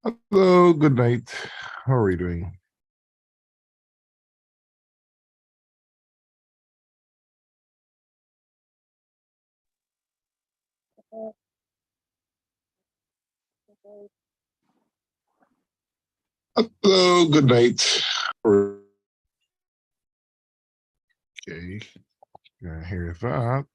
Hello, good night. How are you doing? Hello, good night. Okay, I hear that.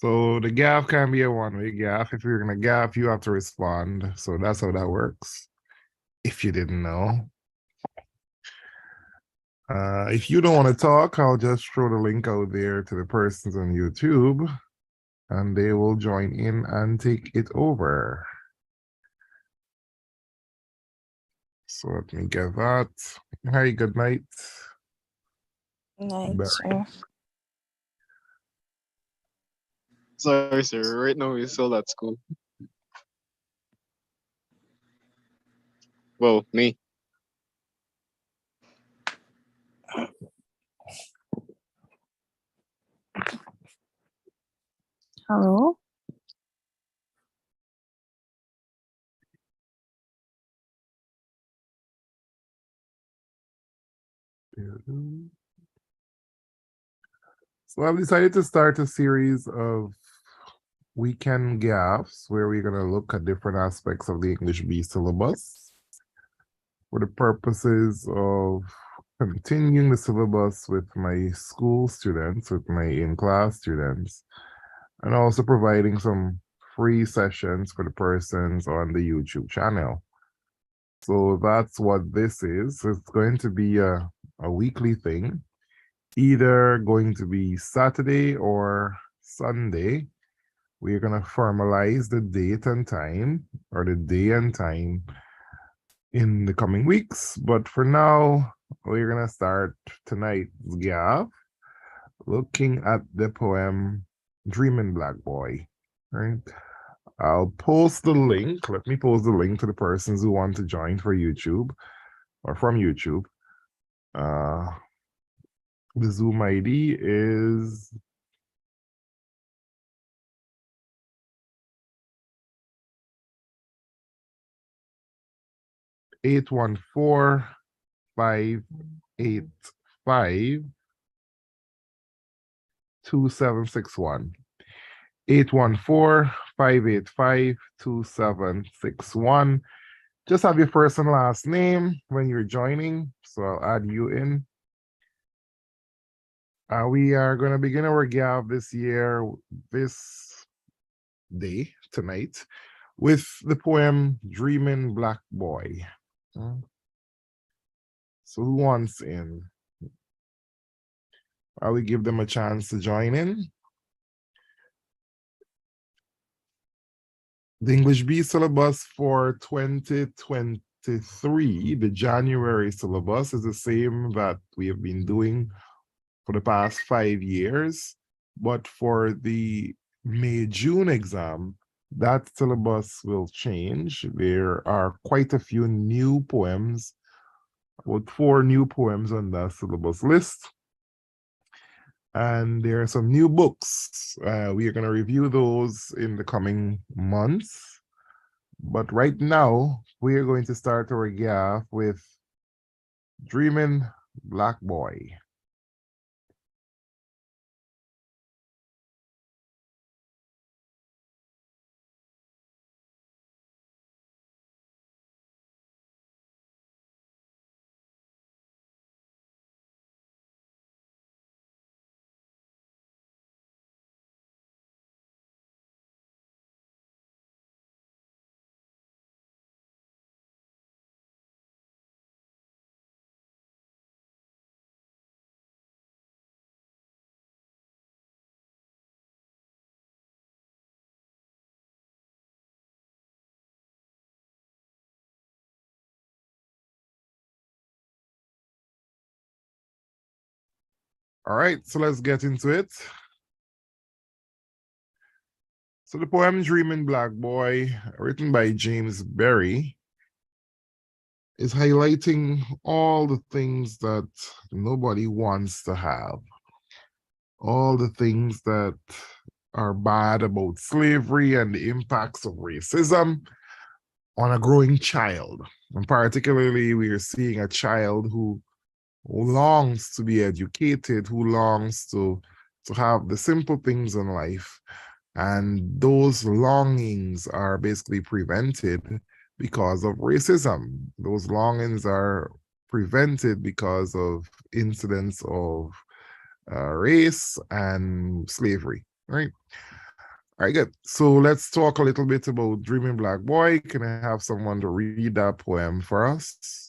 So the gaff can be a one-way gaff. If you're gonna gaff, you have to respond. So that's how that works. If you didn't know. If you don't want to talk, I'll just throw the link out there to the persons on YouTube and they will join in and take it over. So let me get that. Hi, good night. Night, Barry. sir. Sorry, sir. Right now we're still at school. Well, me. Hello? So I've decided to start a series of weekend gaffs where we're going to look at different aspects of the English B syllabus for the purposes of continuing the syllabus with my school students, with my in-class students, and also providing some free sessions for the persons on the YouTube channel. So that's what this is. It's going to be a weekly thing, either going to be Saturday or Sunday. We're going to formalize the date and time, or the day and time, in the coming weeks. But for now, we're going to start tonight's gaff looking at the poem Dreaming Black Boy. Right? I'll post the link. Let me post the link to the persons who want to join for YouTube or from YouTube. The Zoom ID is 814-585-2761. 814-585-2761. Just have your first and last name when you're joining, so I'll add you in. We are going to begin our gaff this year, this day, tonight, with the poem Dreaming Black Boy. So who wants in? I will give them a chance to join in. The English B syllabus for 2023, the January syllabus, is the same that we have been doing for the past 5 years. But for the May-June exam, that syllabus will change. There are quite a few new poems, about 4 new poems on the syllabus list. And there are some new books. We are going to review those in the coming months. But right now, we are going to start our gaff with Dreaming Black Boy. All right, so let's get into it. So the poem Dreaming Black Boy, written by James Berry, is highlighting all the things that nobody wants to have, all the things that are bad about slavery and the impacts of racism on a growing child. And particularly, we are seeing a child who longs to be educated, who longs to have the simple things in life. And those longings are basically prevented because of racism. Those longings are prevented because of incidents of race and slavery, right? All right, good. So let's talk a little bit about Dreaming Black Boy. Can I have someone to read that poem for us?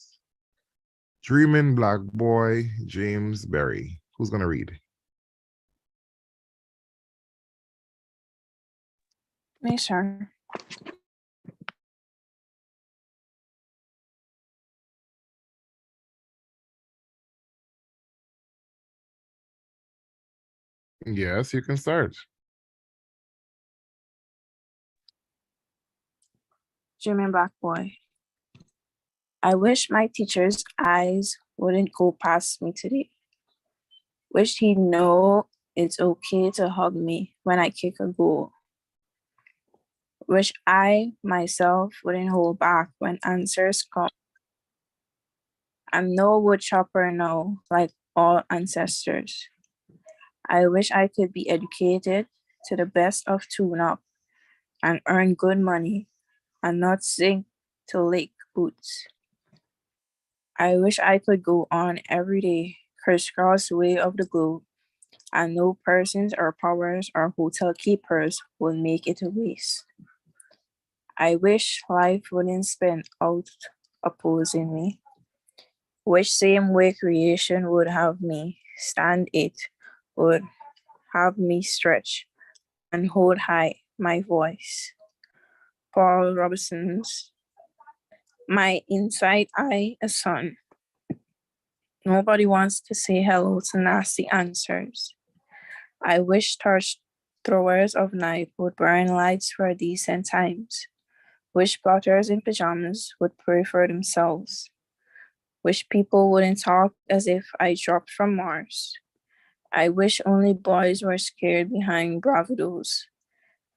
Dreaming Black Boy, James Berry. Who's going to read? Me, sir. Yes, you can start. Dreaming Black Boy. I wish my teacher's eyes wouldn't go past me today. Wish he'd know it's okay to hug me when I kick a goal. Wish I, myself, wouldn't hold back when answers come. I'm no wood chopper now, like all ancestors. I wish I could be educated to the best of tune-up and earn good money and not sink to lick boots. I wish I could go on every day, crisscross way of the globe, and no persons or powers or hotel keepers will make it a waste. I wish life wouldn't spin out opposing me. Wish same way creation would have me stand it, would have me stretch and hold high my voice. Paul Robeson's My Inside Eye, a Son. Nobody wants to say hello to nasty answers. I wish torch throwers of knife would burn lights for decent times. Wish plotters in pajamas would pray for themselves. Wish people wouldn't talk as if I dropped from Mars. I wish only boys were scared behind bravados.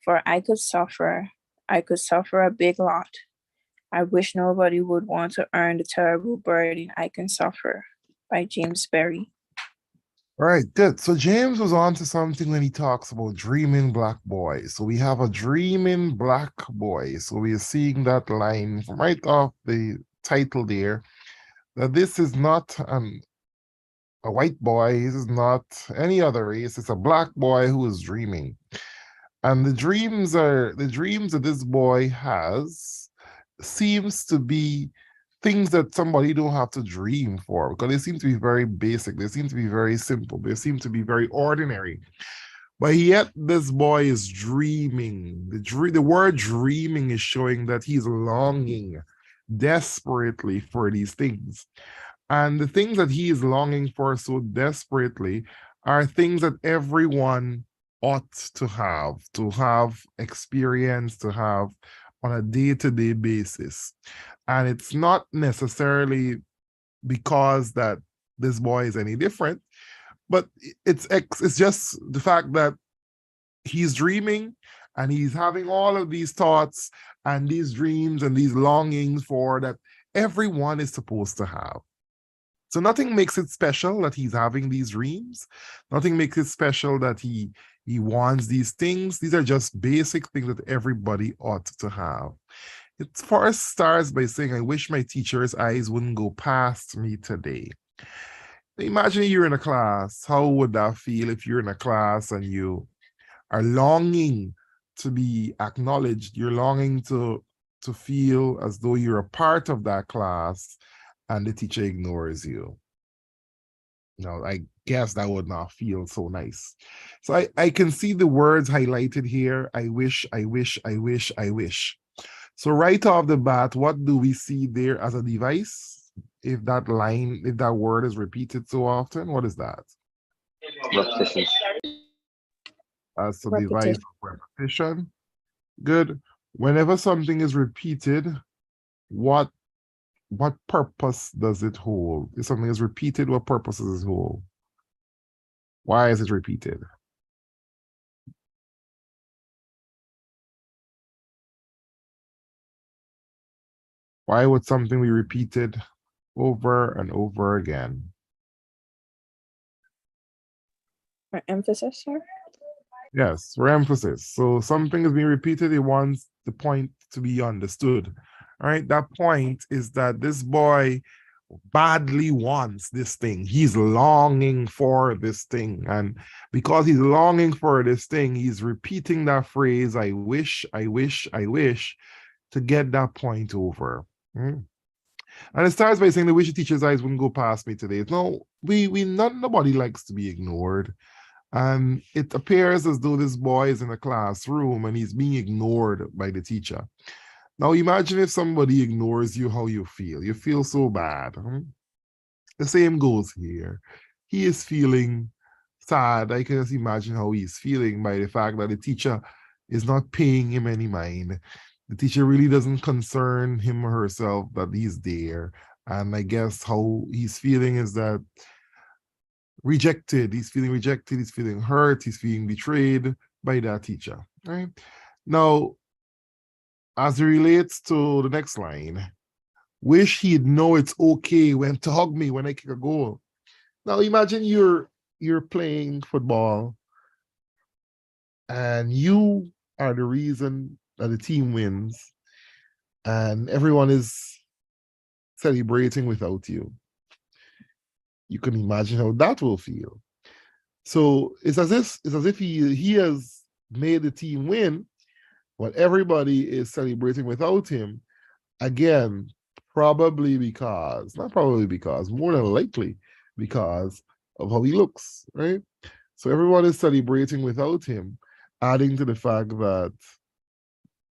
For I could suffer a big lot. I wish nobody would want to earn the terrible burden I can suffer. By James Berry. All right, good. So James was on to something when he talks about dreaming black boy. So we have a dreaming black boy. So we are seeing that line from right off the title there, that this is not a white boy. This is not any other race. It's a black boy who is dreaming. And the dreams that this boy has seems to be things that somebody don't have to dream for, because they seem to be very basic. They seem to be very simple. They seem to be very ordinary. But yet this boy is dreaming. The word dreaming is showing that he's longing desperately for these things. And the things that he is longing for so desperately are things that everyone ought to have experience, to have on a day-to-day basis. And it's not necessarily because that this boy is any different, but it's just the fact that he's dreaming and he's having all of these thoughts and these dreams and these longings for that everyone is supposed to have. So nothing makes it special that he's having these dreams. Nothing makes it special that he wants these things. These are just basic things that everybody ought to have. It first starts by saying, I wish my teacher's eyes wouldn't go past me today. Imagine you're in a class. How would that feel if you're in a class and you are longing to be acknowledged? You're longing to feel as though you're a part of that class, and the teacher ignores you. I guess that would not feel so nice. So I can see the words highlighted here. I wish, I wish, I wish, I wish. So right off the bat, what do we see there as a device? If that word is repeated so often, what is that? repetition. As a device Repetition. of repetition. Good. Whenever something is repeated, what purpose does it hold? If something is repeated, what purpose does it hold? Why is it repeated? Why would something be repeated over and over again? For emphasis, sir? Yes, for emphasis. So something is being repeated, it wants the point to be understood. All right, that point is that this boy badly wants this thing. He's longing for this thing. And because he's longing for this thing, he's repeating that phrase, I wish, I wish, I wish, to get that point over. And it starts by saying, the wish the teacher's eyes wouldn't go past me today. No, nobody likes to be ignored. And it appears as though this boy is in a classroom and he's being ignored by the teacher. Now imagine if somebody ignores you, how you feel. You feel so bad. The same goes here. He is feeling sad. I can just imagine how he's feeling by the fact that the teacher is not paying him any mind. The teacher really doesn't concern him or herself that he's there. And I guess how he's feeling is that rejected. He's feeling rejected. He's feeling hurt. He's feeling betrayed by that teacher. Right? Now, as it relates to the next line, wish he'd know it's okay when to hug me when I kick a goal. Now imagine you're playing football and you are the reason that the team wins and everyone is celebrating without you. You can imagine how that will feel. So it's as if he has made the team win, but everybody is celebrating without him. Again, probably because, not probably because, more than likely because of how he looks, right? So everyone is celebrating without him, adding to the fact that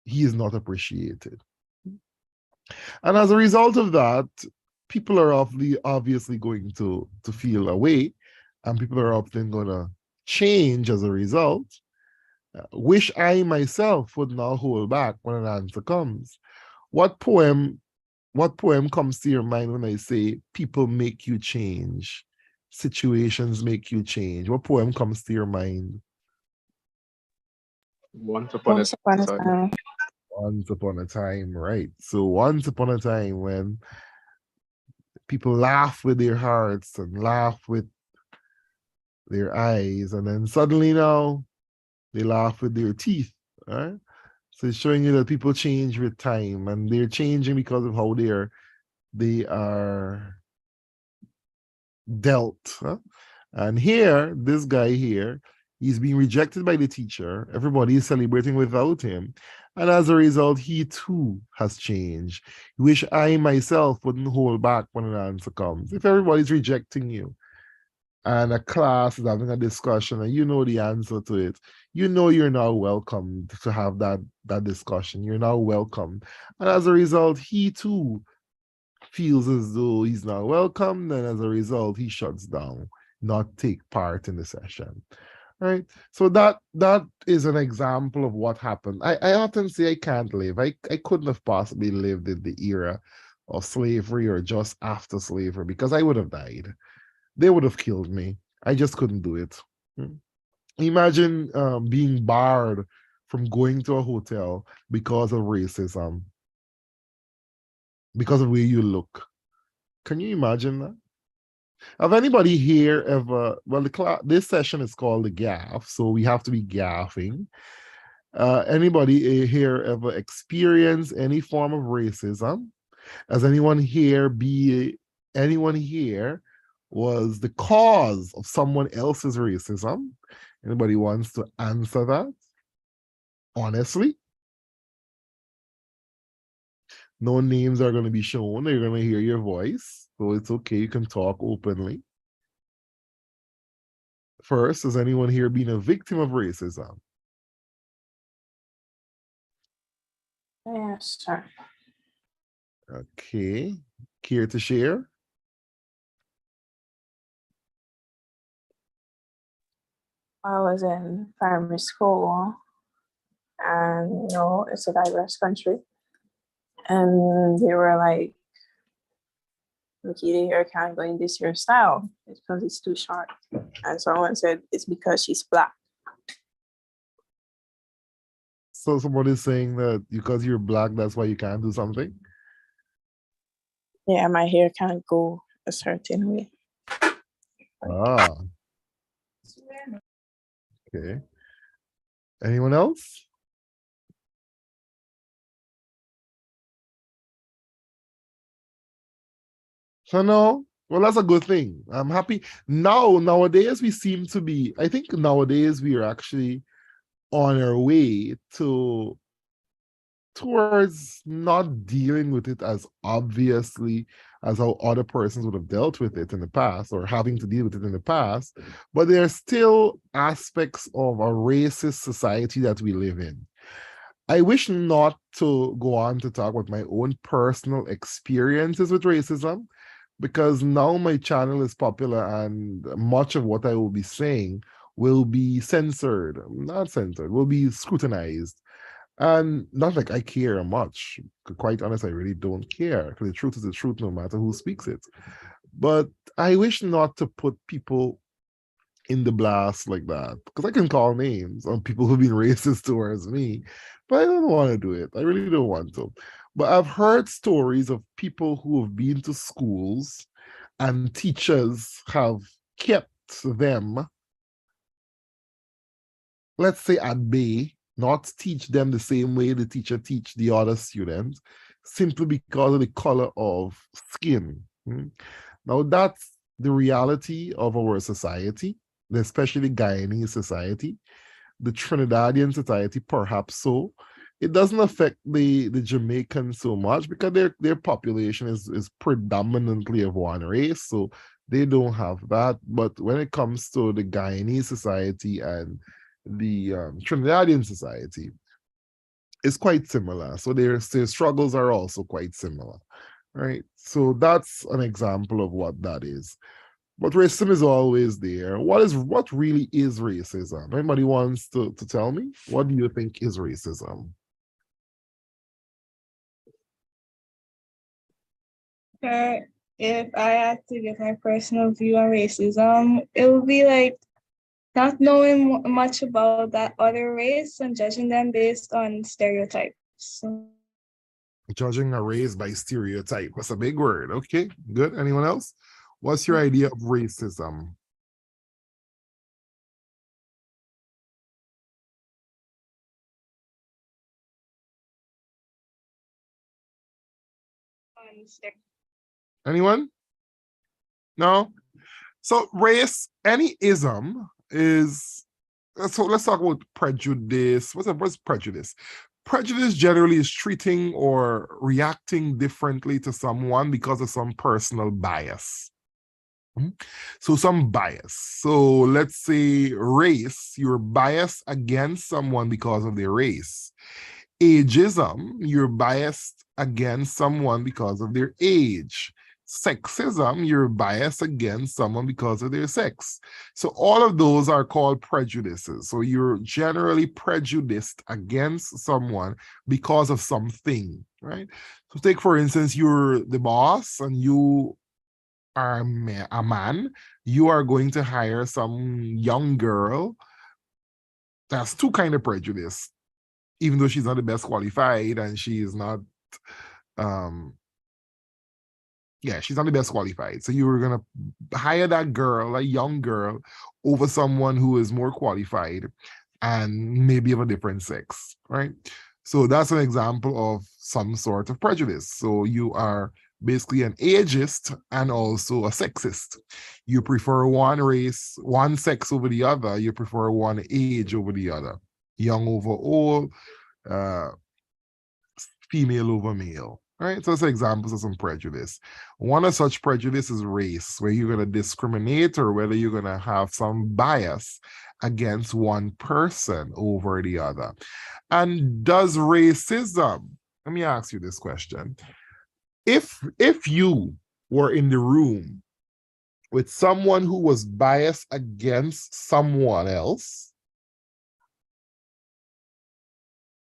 he is not appreciated. And as a result of that, people are obviously going to feel away, and people are often going to change as a result. Wish I myself would not hold back when an answer comes. What poem comes to your mind when I say people make you change? Situations make you change. What poem comes to your mind? Once upon Once a upon a time. time. Once upon a time, right? So once upon a time when people laugh with their hearts and laugh with their eyes, and then suddenly now they laugh with their teeth, right? So it's showing you that people change with time, and they're changing because of how they are dealt. Huh? And here, this guy here, he's being rejected by the teacher. Everybody is celebrating without him. And as a result, he too has changed. Wish I myself wouldn't hold back when an answer comes. If everybody's rejecting you and a class is having a discussion and you know the answer to it, you know you're now welcome to have that discussion. You're now welcome. And as a result, he too feels as though he's not welcome, and as a result, he shuts down, not take part in the session. Right? So that is an example of what happened. I often say I can't live. I couldn't have possibly lived in the era of slavery or just after slavery because I would have died. They would have killed me. I just couldn't do it. Imagine being barred from going to a hotel because of racism, because of where you look. Can you imagine that? Have anybody here ever, well, this session is called the gaff, so we have to be gaffing. Anybody here ever experienced any form of racism? Has anyone here was the cause of someone else's racism? Anybody wants to answer that? Honestly? No names are going to be shown. They're going to hear your voice. So it's okay. You can talk openly. First, has anyone here been a victim of racism? Yes, sir. Okay. Care to share? I was in primary school, and it's a diverse country. And they were like, Nikita, your hair can't go in this hairstyle. It's because it's too short. And someone said it's because she's black. So somebody's saying that because you're black, that's why you can't do something? Yeah, my hair can't go a certain way. Ah, okay. Anyone else? So no, well, that's a good thing. I'm happy. Nowadays, we seem to be, I think nowadays we are actually on our way towards not dealing with it as obviously as how other persons would have dealt with it in the past or having to deal with it in the past, but there are still aspects of a racist society that we live in. I wish not to go on to talk about my own personal experiences with racism, because now my channel is popular and much of what I will be saying will be censored, not censored, will be scrutinized. And not like I care much. Quite honest, I really don't care, because the truth is the truth no matter who speaks it. But I wish not to put people in the blast like that, because I can call names on people who've been racist towards me, but I don't want to do it. I really don't want to. But I've heard stories of people who have been to schools and teachers have kept them, let's say, at bay, not teach them the same way the teacher teach the other students, simply because of the color of skin. Now, that's the reality of our society, especially Guyanese society. The Trinidadian society, perhaps so. It doesn't affect the Jamaicans so much because their population is predominantly of one race, so they don't have that. But when it comes to the Guyanese society and the Trinidadian society, it's quite similar. So their struggles are also quite similar, right? So that's an example of what that is. But racism is always there. What really is racism? Anybody wants to tell me? What do you think is racism? If I had to give my personal view on racism, it would be like not knowing much about that other race and judging them based on stereotypes. Judging a race by stereotype. That's a big word. Okay, good. Anyone else? What's your idea of racism? Anyone? No? So race, any ism is, so let's talk about prejudice. What's prejudice? Prejudice generally is treating or reacting differently to someone because of some personal bias. So some bias. So let's say race, you're biased against someone because of their race. Ageism, you're biased against someone because of their age. Sexism, you're biased against someone because of their sex. So all of those are called prejudices. So you're generally prejudiced against someone because of something, right? So take, for instance, you're the boss and you are a man, you are going to hire some young girl. That's two kind of prejudice, even though she's not the best qualified and she is not she's not the best qualified. So you were gonna hire that girl, a young girl, over someone who is more qualified and maybe of a different sex, right? So that's an example of some sort of prejudice. So you are basically an ageist and also a sexist. You prefer one race, one sex over the other. You prefer one age over the other. Young over old, female over male. Right? So that's examples of some prejudice. One of such prejudice is race, where you're going to discriminate or whether you're going to have some bias against one person over the other. And does racism, let me ask you this question. If you were in the room with someone who was biased against someone else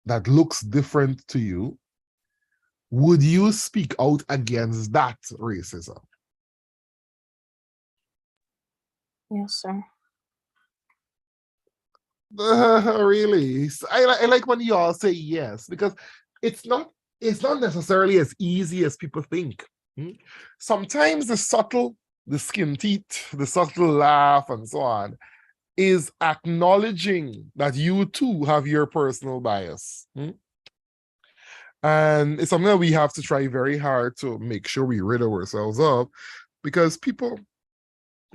that looks different to you, would you speak out against that racism? Yes, sir. Really? I like when you all say yes, because it's not necessarily as easy as people think. Sometimes the skin teeth, the subtle laugh, and so on, is acknowledging that you too have your personal bias. And it's something that we have to try very hard to make sure we rid ourselves of, because people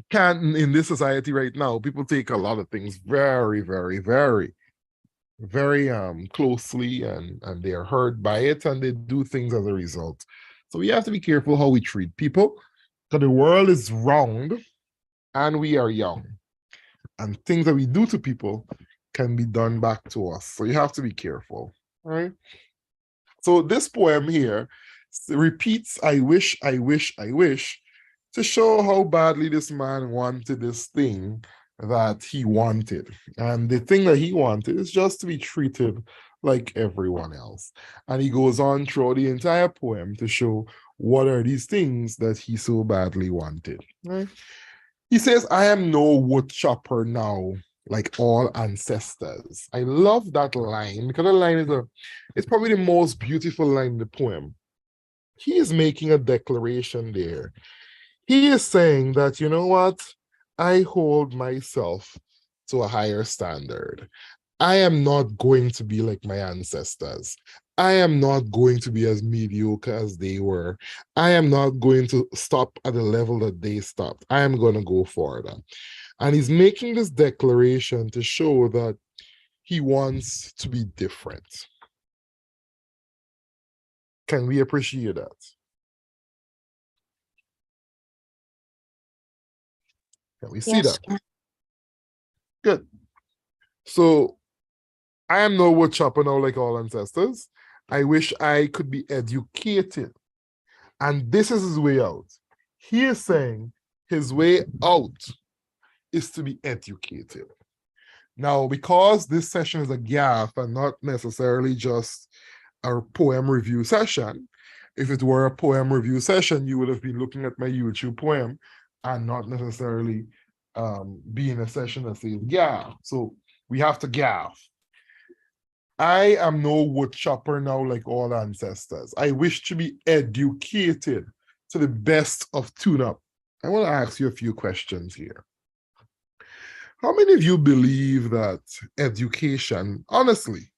can, in this society right now, people take a lot of things very, very, very, very closely, and they are hurt by it, and they do things as a result. So we have to be careful how we treat people, because the world is round and we are young, and things that we do to people can be done back to us. So you have to be careful, right? So this poem here repeats "I wish, I wish, I wish" to show how badly this man wanted this thing that he wanted. And the thing that he wanted is just to be treated like everyone else. And he goes on throughout the entire poem to show what are these things that he so badly wanted. Right? He says, "I am no wood chopper now, like all ancestors." I love that line, because the line it's probably the most beautiful line in the poem. He is making a declaration there. He is saying that, you know what? I hold myself to a higher standard. I am not going to be like my ancestors. I am not going to be as mediocre as they were. I am not going to stop at the level that they stopped. I am going to go further. And he's making this declaration to show that he wants to be different. Can we appreciate that? Can we see Yes, that? sir. Good. So I am no wood chopper now like all ancestors. I wish I could be educated. And this is his way out. He is saying his way out is to be educated. Now, because this session is a gaff and not necessarily just a poem review session, if it were a poem review session, you would have been looking at my YouTube poem and not necessarily be in a session that says gaff. So we have to gaff. I am no wood chopper now like all ancestors. I wish to be educated to the best of tune-up. I want to ask you a few questions here. How many of you believe that education, honestly,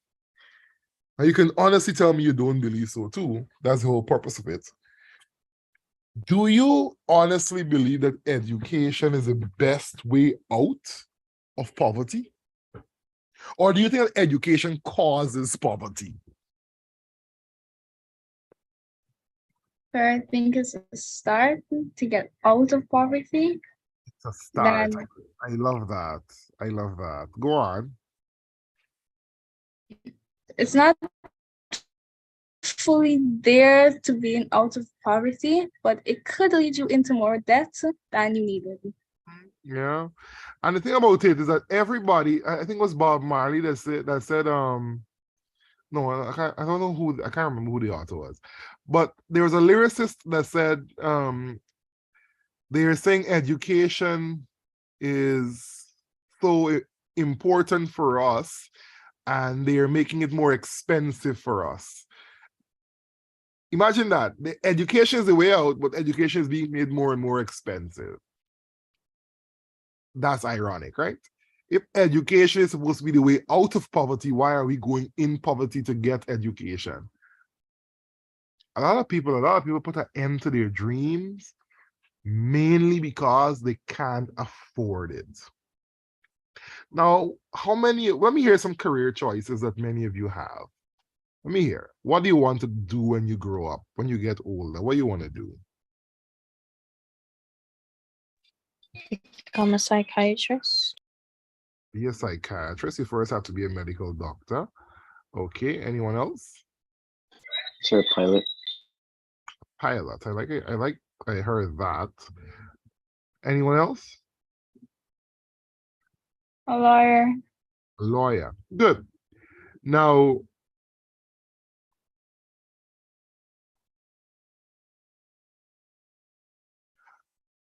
and you can honestly tell me you don't believe so too, that's the whole purpose of it. Do you honestly believe that education is the best way out of poverty? Or do you think that education causes poverty? I think it's a start to get out of poverty. It's a start. Then I love that. I love that. Go on. it's not fully there to being out of poverty, but it could lead you into more debt than you needed. Yeah. And the thing about it is that everybody, I think it was Bob Marley that said, no, I don't know who, I can't remember who the author was, but there was a lyricist that said, they're saying education is so important for us and they're making it more expensive for us. Imagine that. The education is the way out, but education is being made more and more expensive. That's ironic, right? If education is supposed to be the way out of poverty, why are we going in poverty to get education? A lot of people put an end to their dreams mainly because they can't afford it. Now, let me hear some career choices that many of you have. Let me hear. What do you want to do when you grow up, when you get older? What do you want to do? Become a psychiatrist. Be a psychiatrist. You first have to be a medical doctor. Okay. Anyone else? Sir, pilot. Pilot. I like it. I heard that. Anyone else? A lawyer. Lawyer. Good. Now,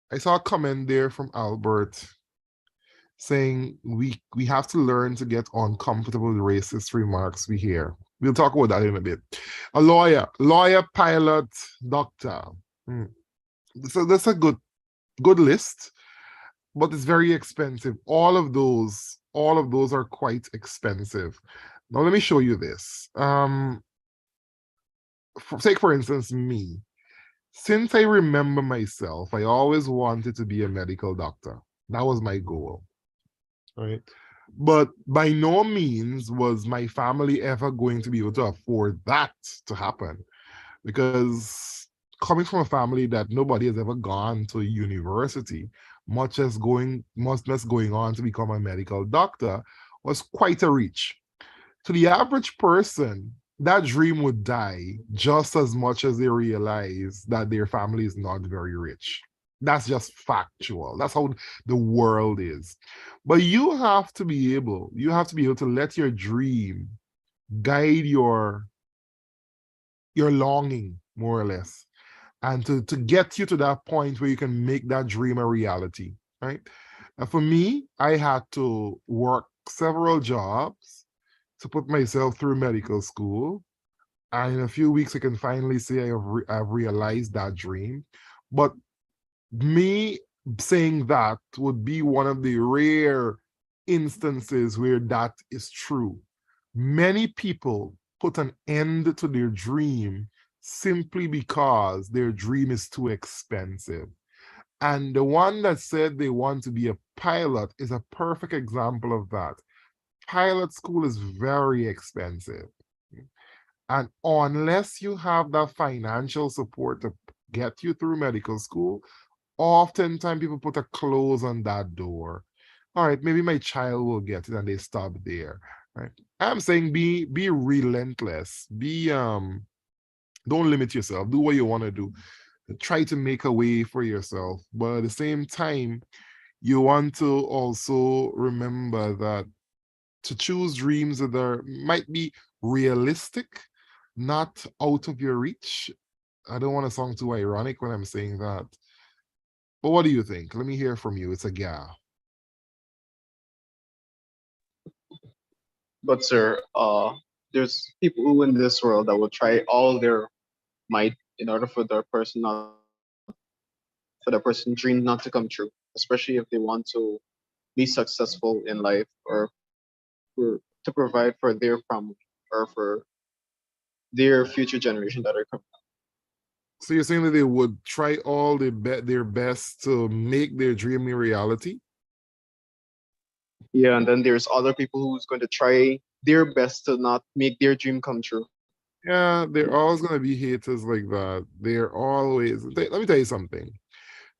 I saw a comment there from Albert saying we have to learn to get uncomfortable with racist remarks we hear. We'll talk about that in a bit. A lawyer, pilot, doctor. So that's a good list, but it's very expensive. All of those are quite expensive. Now let me show you this. Take for instance me. Since I remember myself, I always wanted to be a medical doctor. That was my goal, right? But by no means was my family ever going to be able to afford that to happen, because coming from a family that nobody has ever gone to university, much less going on to become a medical doctor, was quite a reach. To the average person, that dream would die just as much as they realize that their family is not very rich. That's just factual. That's how the world is. But you have to be able to let your dream guide your longing, more or less, and to get you to that point where you can make that dream a reality, right? And for me, I had to work several jobs to put myself through medical school. And in a few weeks, I can finally say I've realized that dream. But me saying that would be one of the rare instances where that is true. Many people put an end to their dream simply because their dream is too expensive. And the one that said they want to be a pilot is a perfect example of that. Pilot school is very expensive. And unless you have that financial support to get you through medical school, oftentimes people put a close on that door. All right, maybe my child will get it, and they stop there. Right. I'm saying be relentless. Don't limit yourself. Do what you want to do. Try to make a way for yourself. But at the same time, you want to also remember that to choose dreams that might be realistic, not out of your reach. I don't want to sound too ironic when I'm saying that. But what do you think? Let me hear from you. It's a yeah. But sir, there's people who in this world that will try all their might in order for their person not for the person dream not to come true, especially if they want to be successful in life or to provide for their family or for their future generation that are coming. So you're saying that they would try all their best to make their dream a reality? Yeah, and then there's other people who's going to try their best to not make their dream come true. Yeah, there are always going to be haters like that. They're always, let me tell you something.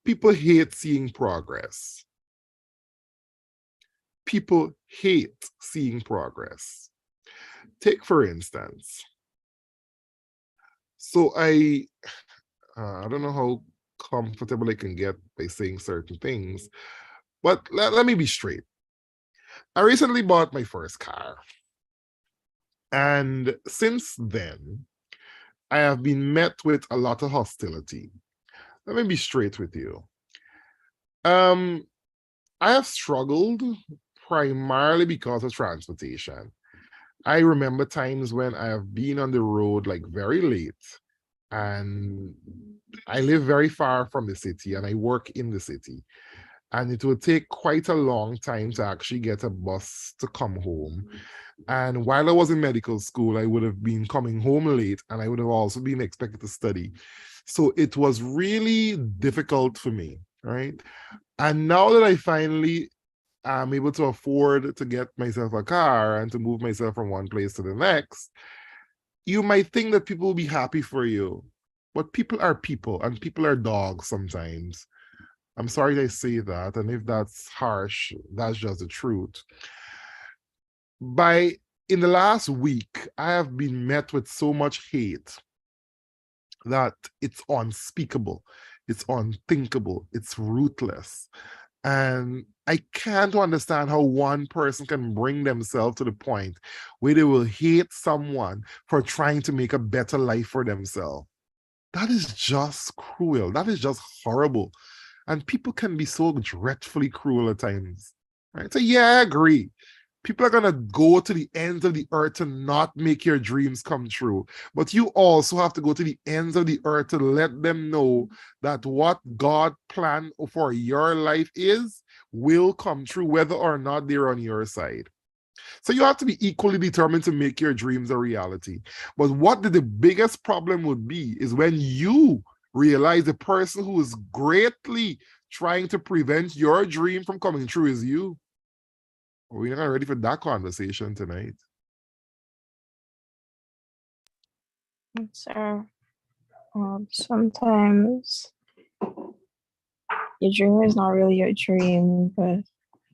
People hate seeing progress. People hate seeing progress. Take, for instance, so I don't know how comfortable I can get by saying certain things, but let me be straight. I recently bought my first car. And since then, I have been met with a lot of hostility. Let me be straight with you. I have struggled primarily because of transportation. I remember times when I have been on the road like very late, and I live very far from the city and I work in the city. And it would take quite a long time to actually get a bus to come home. And while I was in medical school, I would have been coming home late, and I would have also been expected to study. So it was really difficult for me, right? And now that I finally am able to afford to get myself a car and to move myself from one place to the next, you might think that people will be happy for you. But people are people, and people are dogs sometimes. I'm sorry to say that, and if that's harsh, that's just the truth. In the last week, I have been met with so much hate that it's unspeakable. It's unthinkable. It's ruthless. And I can't understand how one person can bring themselves to the point where they will hate someone for trying to make a better life for themselves. That is just cruel. That is just horrible. And people can be so dreadfully cruel at times. Right? So yeah, I agree. People are gonna go to the ends of the earth to not make your dreams come true. But you also have to go to the ends of the earth to let them know that what God planned for your life is will come true, whether or not they're on your side. So you have to be equally determined to make your dreams a reality. But what the biggest problem would be is when you realize the person who is greatly trying to prevent your dream from coming true is you. We're not ready for that conversation tonight. Sir, sometimes your dream is not really your dream, but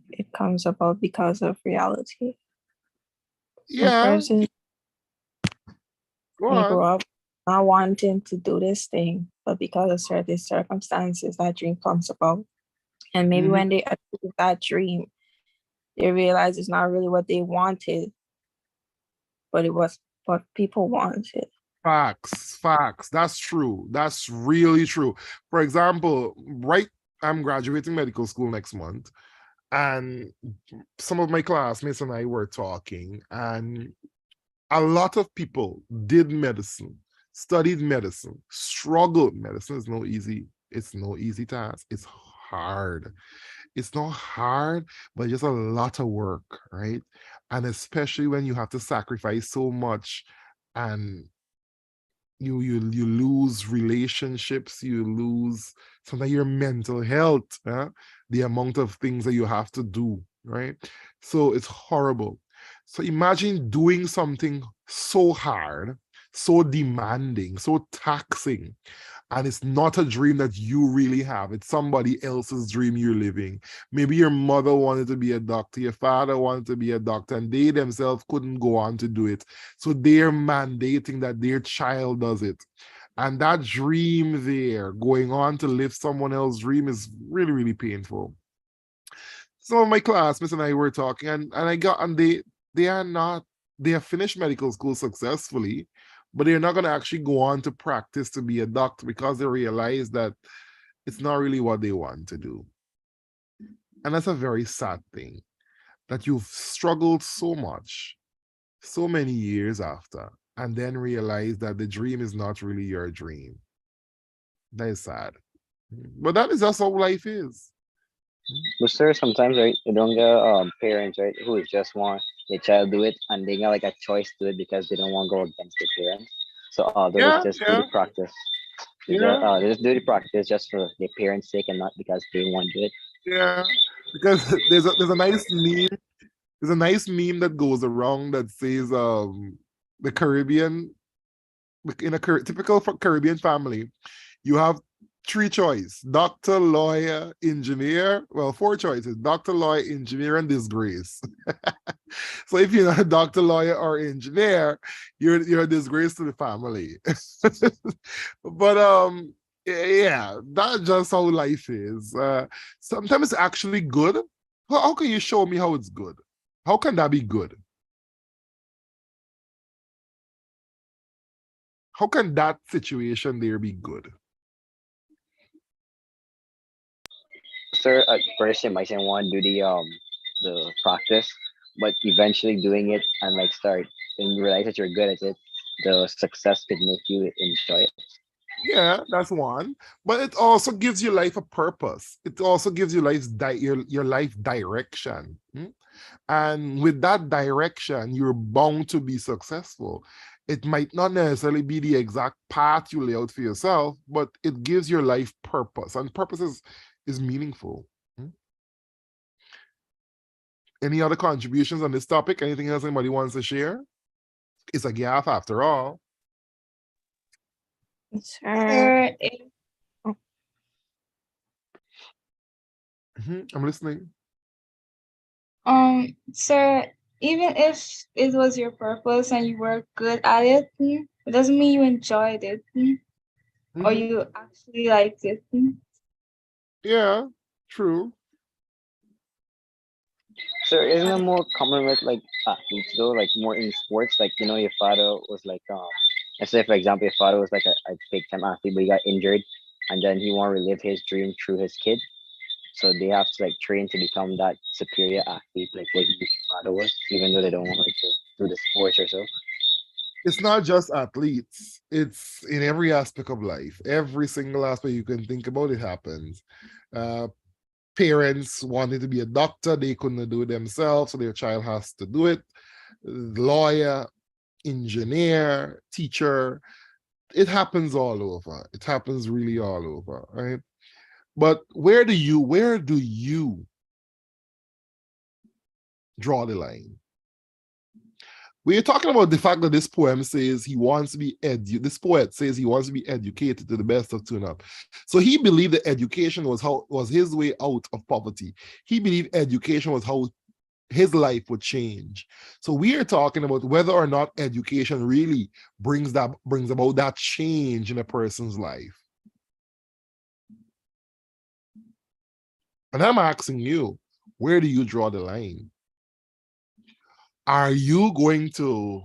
it comes about because of reality. Some Yeah, person go may grow on. up not wanting to do this thing, but because of certain circumstances, that dream comes about. And maybe when they achieve that dream, they realize it's not really what they wanted, but it was what people wanted. Facts, facts. That's true. That's really true. For example, I'm graduating medical school next month, and some of my classmates and I were talking, and a lot of people did medicine, studied medicine, struggled. Medicine is no easy. It's no easy task. It's hard. It's not hard, but just a lot of work, right? And especially when you have to sacrifice so much, and you lose relationships, you lose sometimes your mental health, the amount of things that you have to do, right? So it's horrible. So imagine doing something so hard, so demanding, so taxing, and it's not a dream that you really have. It's somebody else's dream you're living. Maybe your mother wanted to be a doctor, your father wanted to be a doctor, and they themselves couldn't go on to do it. So they're mandating that their child does it. And that dream there, going on to live someone else's dream, is really, really painful. Some of my classmates and I were talking, and they are not, they have finished medical school successfully, but they're not going to actually go on to practice to be a doctor because they realize that it's not really what they want to do. And that's a very sad thing, that you've struggled so much, so many years after, and then realize that the dream is not really your dream. That is sad. But that is just how life is. But sir, sometimes right, you don't get parents right who just want their child do it and they got like a choice to it because they don't want to go against their parents. So they Yeah, just do yeah, the practice. yeah, They just do the practice just for their parents' sake and not because they want to do it. yeah. Because there's a nice meme. There's a nice meme that goes around that says the Caribbean, in a typical Caribbean family, you have three choices: doctor, lawyer, engineer. Well, four choices: doctor, lawyer, engineer, and disgrace. So if you're not a doctor, lawyer, or engineer, you're a disgrace to the family. But yeah, that's just how life is. Sometimes it's actually good. How can you show me how it's good? How can that be good? How can that situation there be good? Sir, at first you might say want to do the practice, but eventually doing it and like start and you realize that you're good at it, the success could make you enjoy it. Yeah, that's one. But it also gives your life a purpose. It also gives your your life direction. And with that direction, you're bound to be successful. It might not necessarily be the exact path you lay out for yourself, but it gives your life purpose, and purpose is meaningful. Any other contributions on this topic? Anything else anybody wants to share? It's a gaff after all. Sir, Sir, if, I'm listening. sir, even if it was your purpose and you were good at it, it doesn't mean you enjoyed it. or Mhm. you actually like it. Yeah, true. So isn't it more common with like athletes though, like more in sports? Like your father was like let's say for example, your father was like a big time athlete, but he got injured, and then he want to relive his dream through his kid. So they have to like train to become that superior athlete, like what his father was, even though they don't want like to do the sports or so. It's not just athletes, it's in every aspect of life. Every single aspect you can think about, it happens. Uh, Parents wanted to be a doctor, they couldn't do it themselves, so their child has to do it. Lawyer, engineer, teacher, it happens all over. It happens really all over, right? But where do you draw the line? We're talking about the fact that this poem says he wants to be this poet says he wants to be educated to the best of tune up. So he believed that education was his way out of poverty. He believed education was how his life would change. So we are talking about whether or not education really brings about that change in a person's life. And I'm asking you, where do you draw the line? Are you going to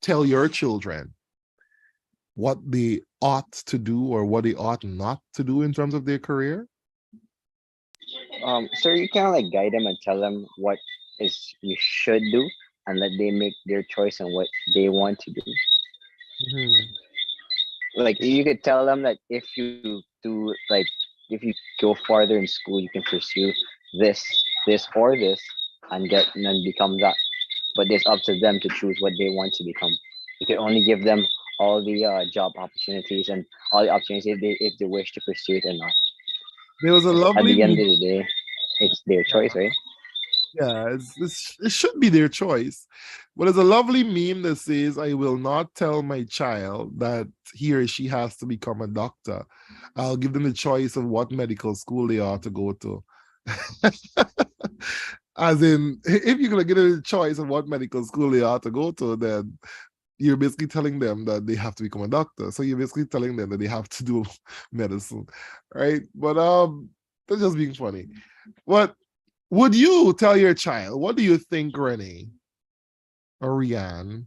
tell your children what they ought to do or what they ought not to do in terms of their career? So you kind of like guide them and tell them what is you should do, and let they make their choice on what they want to do. Mhm. Like you could tell them that if you do like if you go farther in school, you can pursue this, this or this, and get and become that. But it's up to them to choose what they want to become. You can only give them all the job opportunities and all the opportunities if they wish to pursue it or not. There was a 'Cause at lovely the end of meme. the day, it's their choice, right? Yeah, it should be their choice. But there's a lovely meme that says, I will not tell my child that he or she has to become a doctor. I'll give them the choice of what medical school they are to go to. As in, if you're going to give them the choice of what medical school they are to go to, then you're basically telling them that they have to become a doctor. So you're basically telling them that they have to do medicine, right? But that's just being funny. What would you tell your child? What do you think, Renee or Rianne?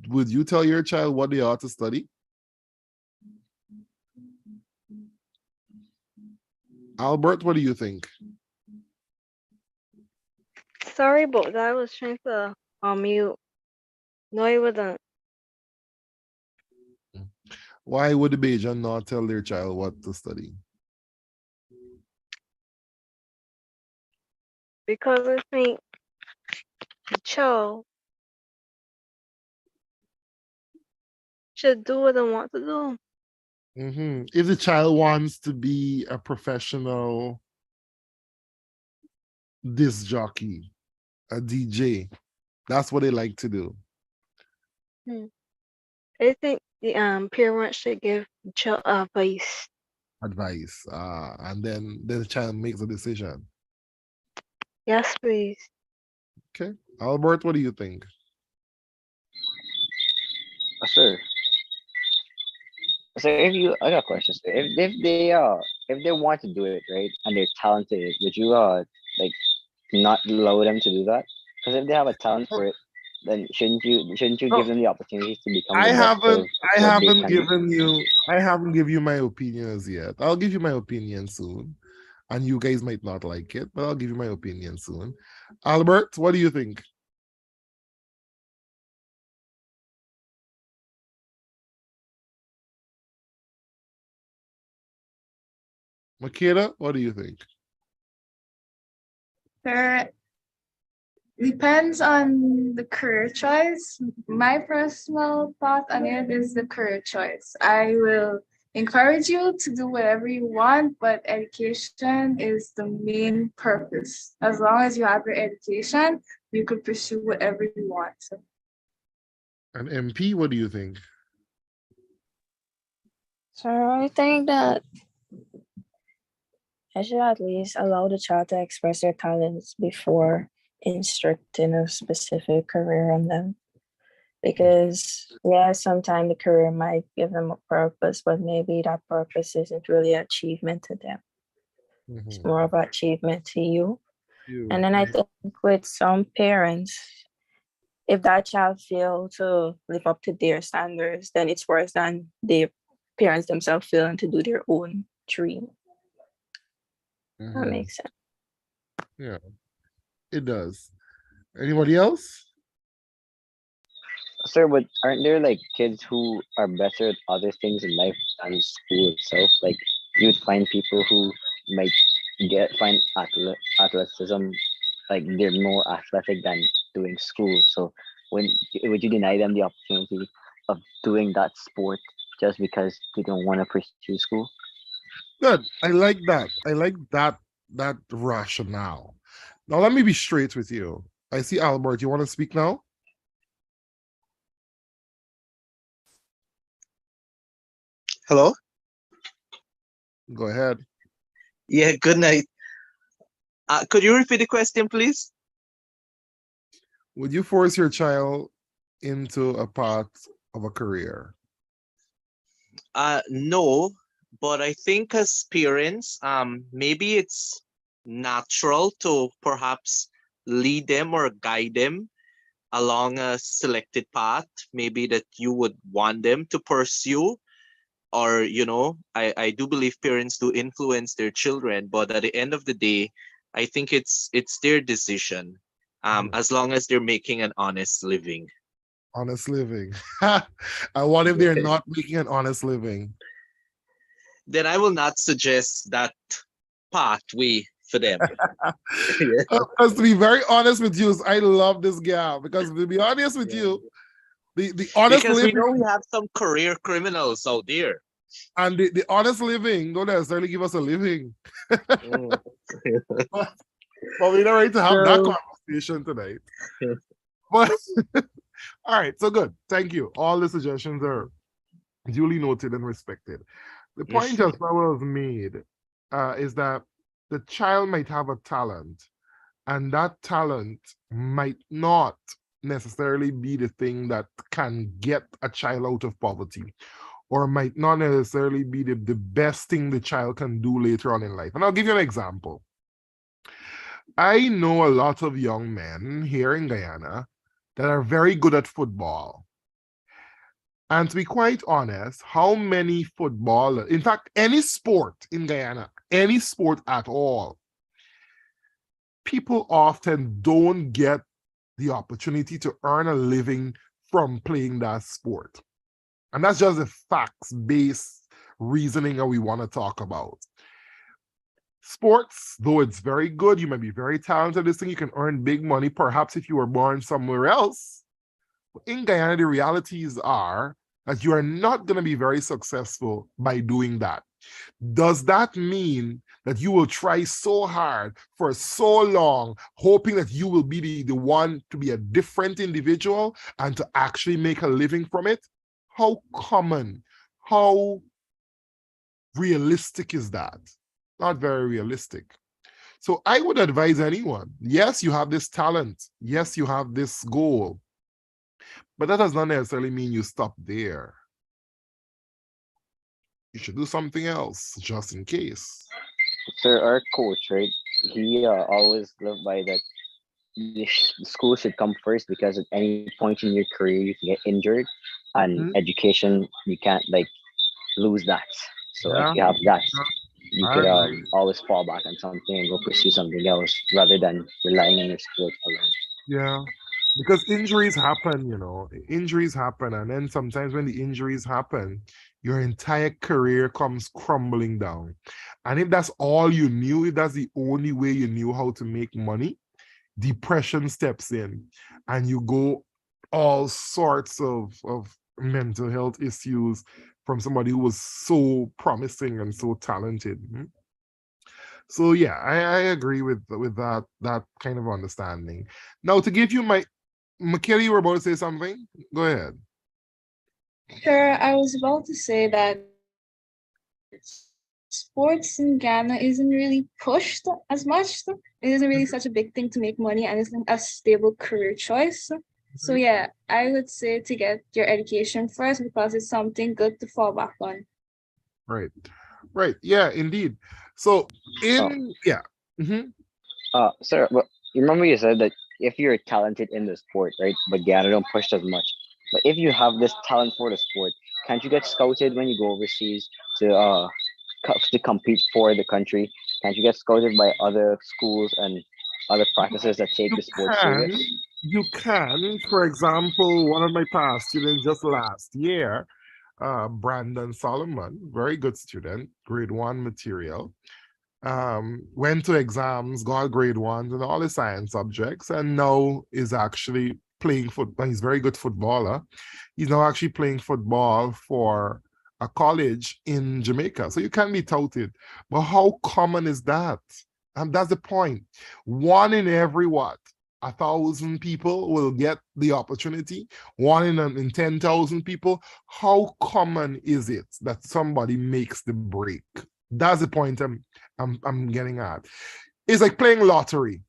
Would you tell your child what they ought to study? Albert, what do you think? Sorry about that. I was trying to unmute. No, I wasn't. Why would the Bajan not tell their child what to study? Because I think the child should do what they want to do. If the child wants to be a professional disc jockey, a DJ, that's what they like to do. Hmm. I think the parents should give the child advice. Advice. And then the child makes a decision. Yes, please. Okay. Albert, what do you think? Sir. So I got questions. If they want to do it right and they're talented, would you like not allow them to do that? Because if they have a talent for it, then shouldn't you give Oh, them the opportunities to become I the best haven't of I what they haven't can be? given you my opinions yet. I'll give you my opinion soon. And you guys might not like it, but I'll give you my opinion soon. Albert, what do you think? Makeda, what do you think? There depends on the career choice. My personal thought on it is the career choice. I will encourage you to do whatever you want, but education is the main purpose. As long as you have your education, you could pursue whatever you want. And MP, what do you think? So I think that I should at least allow the child to express their talents before instructing a specific career on them. Because yeah, sometimes the career might give them a purpose, but maybe that purpose isn't really achievement to them. It's Mhm. more of achievement to you. And You. then I think with some parents, if that child fail to live up to their standards, then it's worse than the parents themselves failing to do their own dream. That Mhm. makes sense. Yeah, it does. Anybody else? Sir, but aren't there like kids who are better at other things in life than school itself? Like you'd find people who might find athleticism like they're more athletic than doing school. So when would you deny them the opportunity of doing that sport just because they don't want to pursue school? Good. I like that. I like that rationale. Now let me be straight with you. I see Albert. You want to speak now? Hello? Go ahead. Yeah, good night. Could you repeat the question, please? Would you force your child into a path of a career? No, but I think as parents, maybe it's natural to perhaps lead them or guide them along a selected path, maybe that you would want them to pursue. Or, I do believe parents do influence their children, but at the end of the day, I think it's their decision, as long as they're making an honest living. Honest living. And what if they're not making an honest living? Then I will not suggest that pathway for them. Yeah. Because to be very honest with you, I love this gal. Because to be honest with Yeah. you, the honest Because we living know we have some career criminals out there. and the honest living don't necessarily give us a living. Mm. But we're not ready to have that So, conversation tonight. But all right, so good. Thank you. All the suggestions are duly noted and respected. The point just now was made is that the child might have a talent, and that talent might not necessarily be the thing that can get a child out of poverty, or might not necessarily be the best thing the child can do later on in life. And I'll give you an example. I know a lot of young men here in Guyana that are very good at football. And to be quite honest, how many footballers, in fact, any sport in Guyana, any sport at all, people often don't get the opportunity to earn a living from playing that sport. And that's just a facts-based reasoning that we want to talk about. Sports, though it's very good, you might be very talented, this thing, you can earn big money, perhaps if you were born somewhere else. But in Guyana, the realities are that you are not going to be very successful by doing that. Does that mean that you will try so hard for so long, hoping that you will be the one to be a different individual and to actually make a living from it? How common, how realistic is that? Not very realistic. So I would advise anyone, yes, you have this talent. Yes, you have this goal. But that does not necessarily mean you stop there. You should do something else just in case. Sir, our coach, right? He always lived by that the school should come first because at any point in your career you can get injured, and education you can't like lose that. So if Yeah, you have that, you I could agree. always fall back on something and go pursue something else rather than relying on your sport alone. Yeah, because injuries happen, injuries happen. And then sometimes when the injuries happen, your entire career comes crumbling down. And if that's all you knew, if that's the only way you knew how to make money, depression steps in and you go all sorts of mental health issues from somebody who was so promising and so talented. So yeah, I agree with that kind of understanding. Now to give you my McKelly, you were about to say something? Go ahead. Sure, I was about to say that sports in Ghana isn't really pushed as much. It isn't really such a big thing to make money and isn't a stable career choice. So yeah, I would say to get your education first because it's something good to fall back on. Right. Right. Yeah, indeed. So Oh, yeah. Mhm. sir, but you remember you said that if you're talented in the sport, right, but Ghana don't push as much. But if you have this talent for the sport, can't you get scouted when you go overseas to to compete for the country? Can't you get scouted by other schools and other practices that take You the sport serious? can. For example, one of my past students just last year, Brandon Solomon, very good student, grade one material, went to exams, got grade ones in all the science subjects, and now is actually playing football. He's a very good footballer. He's now actually playing football for a college in Jamaica. So you can be touted. But how common is that? And that's the point. One in every what? 1,000 people will get the opportunity. One in 10,000 people. How common is it that somebody makes the break? That's the point I'm getting at. It's like playing lottery,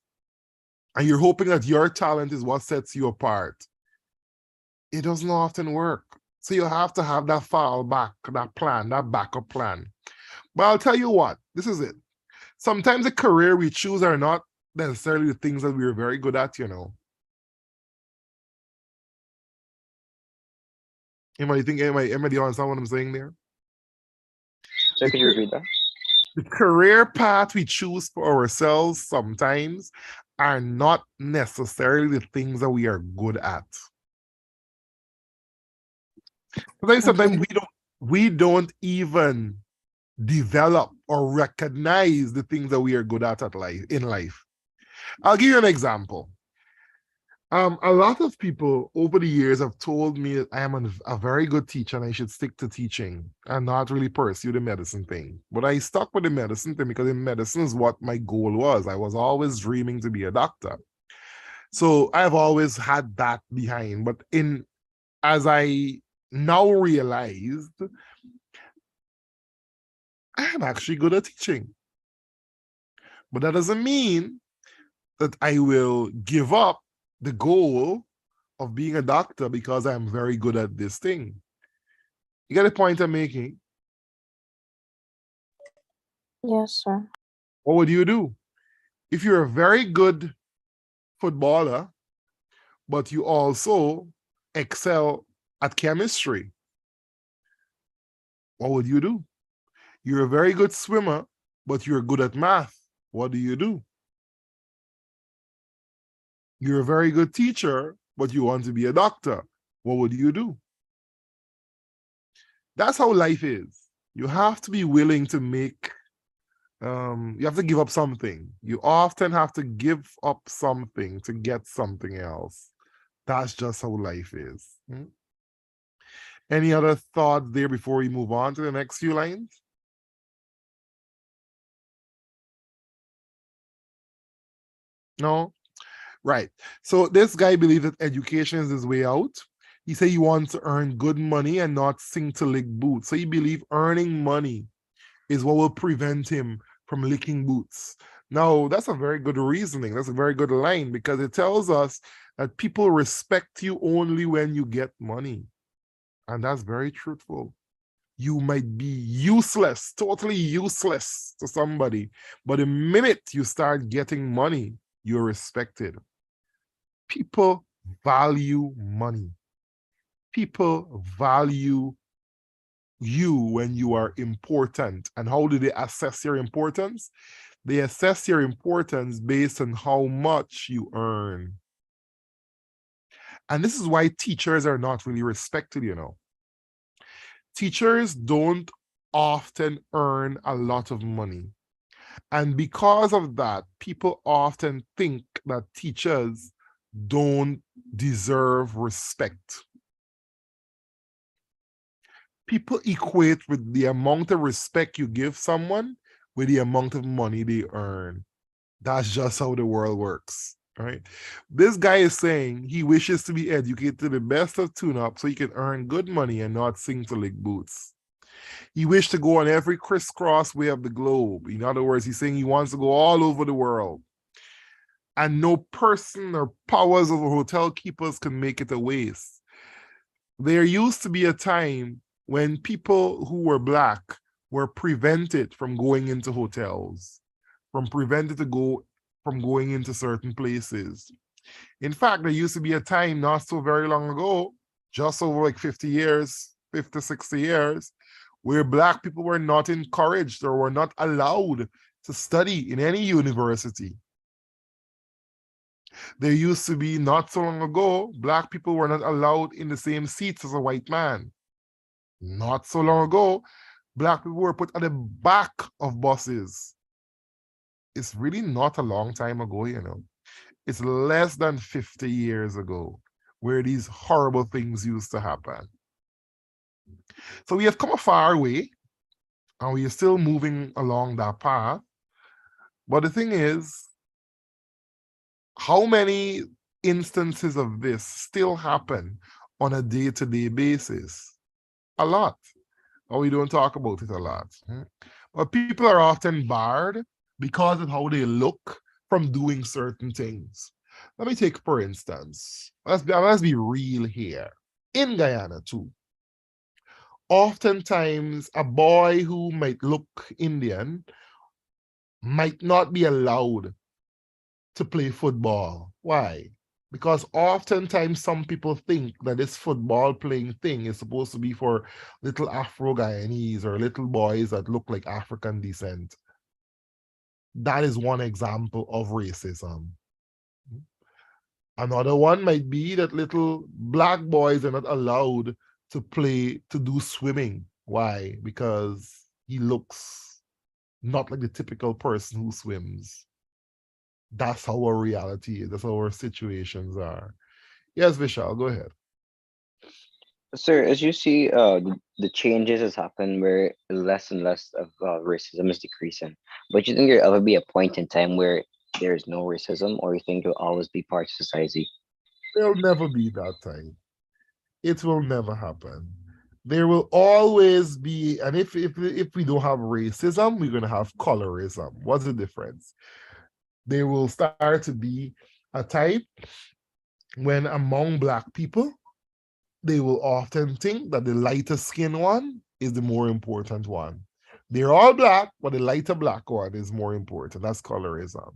and you're hoping that your talent is what sets you apart. It doesn't often work. So you have to have that fall back, that plan, that backup plan. But I'll tell you what, this is it. Sometimes the career we choose are not necessarily the things that we're very good at, you know. Anybody understand what I'm saying there? Sir, could you repeat that? The career path we choose for ourselves sometimes are not necessarily the things that we are good at. Sometimes we don't even develop or recognize the things that we are good at life in life. I'll give you an example. A lot of people over the years have told me that I am a very good teacher and I should stick to teaching and not really pursue the medicine thing. But I stuck with the medicine thing because in medicine is what my goal was. I was always dreaming to be a doctor. So I've always had that behind. But as I now realized, I'm actually good at teaching. But that doesn't mean that I will give up the goal of being a doctor because I'm very good at this thing. You get the point I'm making? Yes, sir. What would you do? If you're a very good footballer, but you also excel at chemistry, what would you do? You're a very good swimmer, but you're good at math. What do? You're a very good teacher, but you want to be a doctor. What would you do? That's how life is. You have to be willing to make, you have to give up something. You often have to give up something to get something else. That's just how life is. Any other thoughts there before we move on to the next few lines? No? Right. So this guy believes that education is his way out. He said he wants to earn good money and not sing to lick boots. So he believes earning money is what will prevent him from licking boots. Now, that's a very good reasoning. That's a very good line because it tells us that people respect you only when you get money. And that's very truthful. You might be useless, totally useless to somebody, but the minute you start getting money, you're respected. People value money. People value you when you are important. And how do they assess your importance? They assess your importance based on how much you earn. And this is why teachers are not really respected, you know. Teachers don't often earn a lot of money. And because of that, people often think that teachers don't deserve respect. People equate with the amount of respect you give someone with the amount of money they earn. That's just how the world works, right? This guy is saying he wishes to be educated to the best of tune-up so he can earn good money and not sing to lick boots. He wished to go on every crisscross way of the globe. In other words, he's saying he wants to go all over the world. and no person or powers of the hotel keepers can make it a waste. There used to be a time when people who were Black were prevented from going into hotels, from going into certain places. In fact, there used to be a time not so very long ago, just over like 50 years, 50, 60 years, where Black people were not encouraged or were not allowed to study in any university. There used to be, not so long ago, Black people were not allowed in the same seats as a white man. Not so long ago, Black people were put at the back of buses. It's really not a long time ago, you know. It's less than 50 years ago where these horrible things used to happen. So we have come a far way, and we are still moving along that path. But the thing is, how many instances of this still happen on a day-to-day basis? A lot. Or we don't talk about it a lot. But people are often barred because of how they look from doing certain things. Let me take, for instance, let's be real here. In Guyana too, oftentimes a boy who might look Indian might not be allowed to play football. Why? Because oftentimes some people think that this football playing thing is supposed to be for little Afro-Guyanese or little boys that look like African descent. That is one example of racism. Another one might be that little Black boys are not allowed to do swimming. Why? Because he looks not like the typical person who swims. That's how our reality is. That's how our situations are. Yes, Vishal, go ahead. Sir, as you see, the changes has happened where less and less of racism is decreasing. But you think there'll ever be a point in time where there is no racism, or you think it'll always be part of society? There'll never be that time. It will never happen. There will always be, and if we don't have racism, we're going to have colorism. What's the difference? There will start to be a time when among Black people, they will often think that the lighter skin one is the more important one. They're all Black, but the lighter Black one is more important. That's colorism.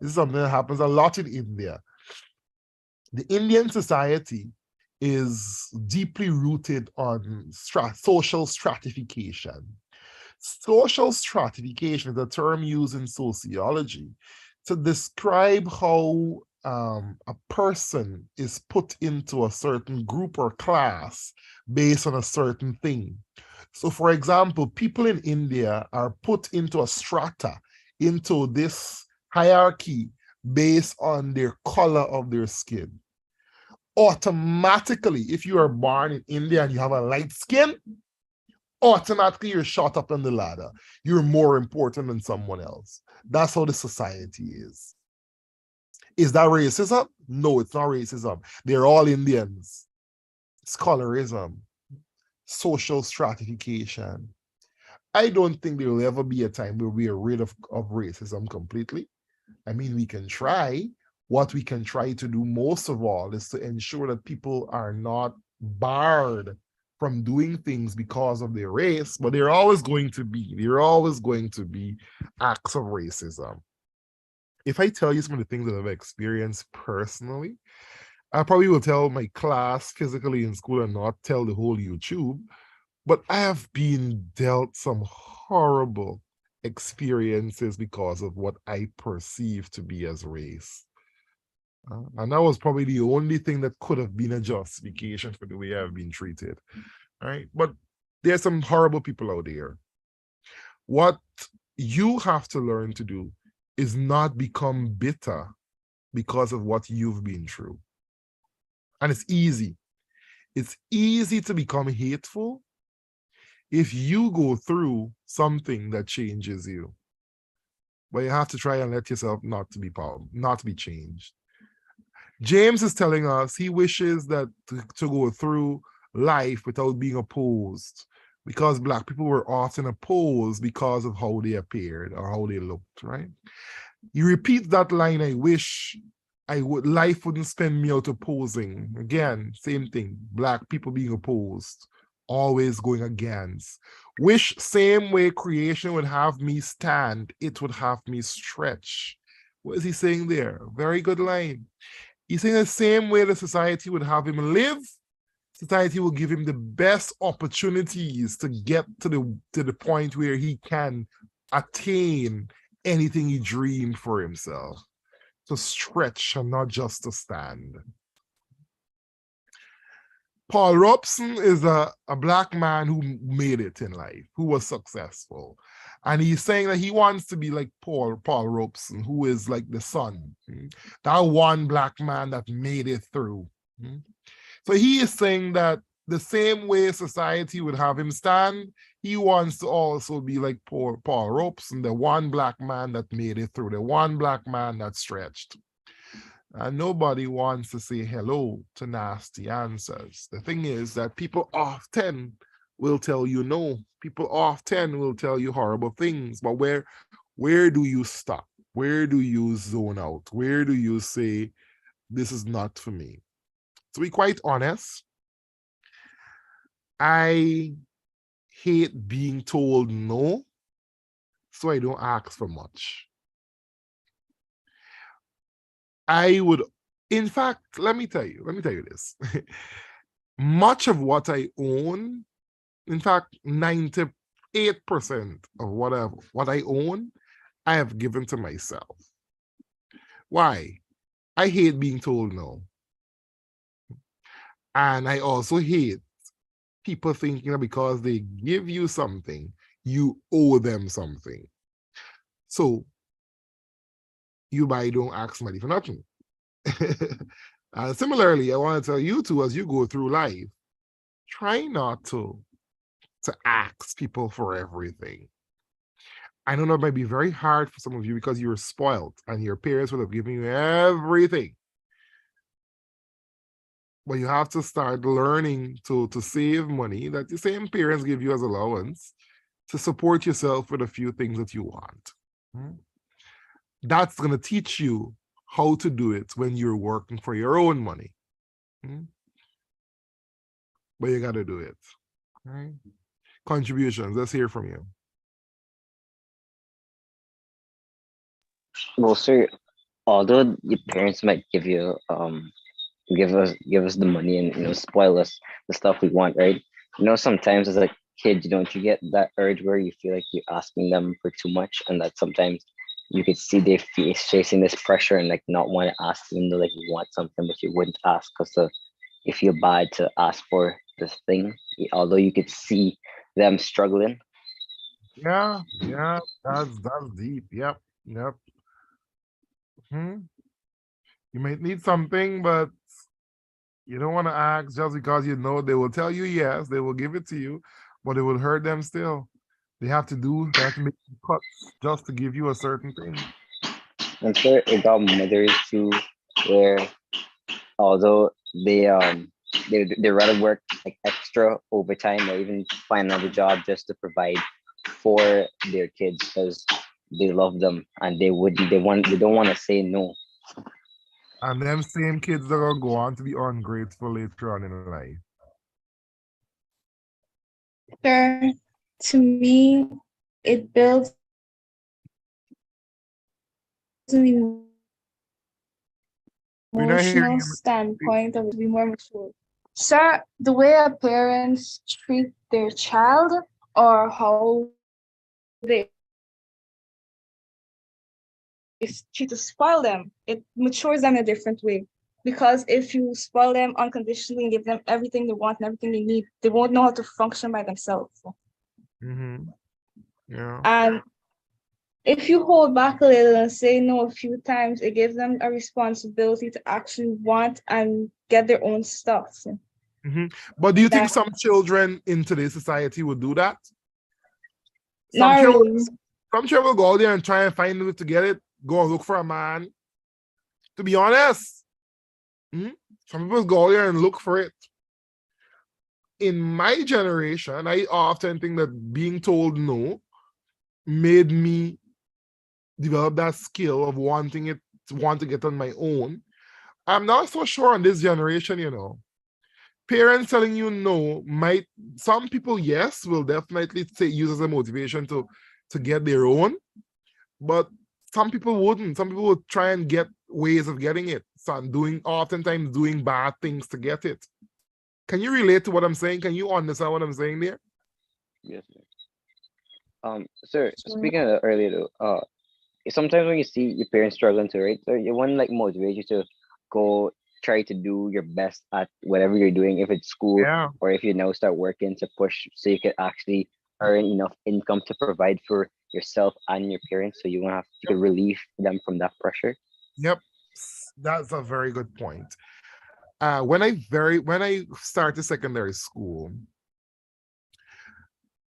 This is something that happens a lot in India. The Indian society is deeply rooted on social stratification. Social stratification is a term used in sociology to describe how a person is put into a certain group or class based on a certain thing. So, for example, people in India are put into a strata, into this hierarchy based on their color of their skin. Automatically, if you are born in India and you have a light skin, automatically you're shot up on the ladder. You're more important than someone else. That's how the society is. Is that racism? No, it's not racism. They're all Indians. It's colorism, social stratification. I don't think there will ever be a time where we are rid of racism completely. I mean, we can try. What we can try to do most of all is to ensure that people are not barred from doing things because of their race, but there are always going to be acts of racism. If I tell you some of the things that I've experienced personally, I probably will tell my class physically in school and not tell the whole YouTube, but I have been dealt some horrible experiences because of what I perceive to be as race. And that was probably the only thing that could have been a justification for the way I've been treated. Right? But there's some horrible people out there. What you have to learn to do is not become bitter because of what you've been through. And it's easy. It's easy to become hateful if you go through something that changes you. But you have to try and let yourself not to be changed. James is telling us he wishes that to go through life without being opposed, because Black people were often opposed because of how they appeared or how they looked, right? He repeats that line, I wish life wouldn't spend me out opposing. Again, same thing. Black people being opposed, always going against. Wish same way creation would have me stand, it would have me stretch. What is he saying there? Very good line. He's saying the same way the society would have him live, society will give him the best opportunities to get to the point where he can attain anything he dreamed for himself, to stretch and not just to stand. Paul Robeson is a Black man who made it in life, who was successful. And he's saying that he wants to be like Paul Robeson, who is like the son, that one Black man that made it through. So he is saying that the same way society would have him stand, he wants to also be like Paul Robeson, the one Black man that made it through, the one Black man that stretched. And nobody wants to say hello to nasty answers. The thing is that people often will tell you no. People often will tell you horrible things. But where do you stop? Where do you zone out? Where do you say, this is not for me? To be quite honest, I hate being told no, so I don't ask for much. I would, in fact, let me tell you this. Much of what I own, in fact, 98% of what I own, I have given to myself. Why? I hate being told no. And I also hate people thinking that because they give you something, you owe them something. So you don't ask somebody for nothing. And similarly, I want to tell you too, as you go through life, try not to ask people for everything. I know that might be very hard for some of you because you're spoiled and your parents would have given you everything. But you have to start learning to save money that the same parents give you as allowance to support yourself with a few things that you want. That's going to teach you how to do it when you're working for your own money. But you got to do it. Right? Contributions, let's hear from you. Well, sir, although your parents might give you give us the money and spoil us the stuff we want, right? Sometimes as a kid, don't you get that urge where you feel like you're asking them for too much, and that sometimes you could see their face chasing this pressure and like not want to ask, even though like you want something but you wouldn't ask because you feel bad to ask for this thing, although you could see them struggling. Yeah, that's deep. Yep. You might need something, but you don't want to ask just because they will tell you yes, they will give it to you, but it will hurt them still. They have to make cuts just to give you a certain thing. I'm sure it got mothers too, where although they rather work like extra overtime or even find another job just to provide for their kids because they love them and they don't want to say no. And them same kids that are go on to be ungrateful later on in life. Sure. To me, it builds an We're not hearing emotional you. standpoint of be more mature. Sir, the way our parents treat their child or how they treat to spoil them, it matures them in a different way. Because if you spoil them unconditionally and give them everything they want and everything they need, they won't know how to function by themselves. Yeah. And if you hold back a little and say no a few times, it gives them a responsibility to actually want and get their own stuff. But do you think some children in today's society would do that? Not really. Some children will go out there and try and find it to get it, go and look for a man. To be honest, some people go out there and look for it. In my generation, I often think that being told no made me develop that skill of wanting it, to want to get on my own. I'm not so sure on this generation, you know. Parents telling you no might, some people, yes, will definitely say use as a motivation to get their own, but some people wouldn't. Some people would try and get ways of getting it. So oftentimes doing bad things to get it. Can you relate to what I'm saying? Can you understand what I'm saying there? Yes, sir. Sir, speaking of that earlier though, sometimes when you see your parents struggling to right, so you want like motivate you to go try to do your best at whatever you're doing, if it's school Yeah. or if you now start working to push so you can actually earn enough income to provide for yourself and your parents, so you can relieve them from that pressure. Yep. That's a very good point. When I started secondary school,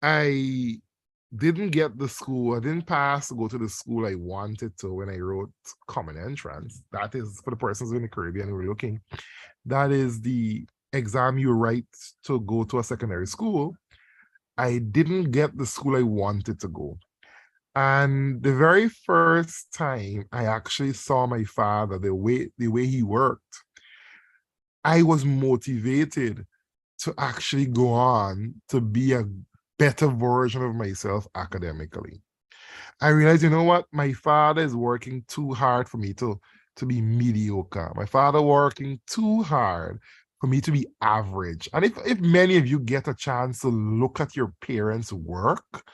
I didn't get the school. I didn't pass to go to the school I wanted to when I wrote common entrance. That is for the persons in the Caribbean who are looking. That is the exam you write to go to a secondary school. I didn't get the school I wanted to go. And the very first time I actually saw my father, the way he worked, I was motivated to actually go on to be a better version of myself academically. I realized, you know what? My father is working too hard for me to be mediocre. My father working too hard for me to be average. And if many of you get a chance to look at your parents' work,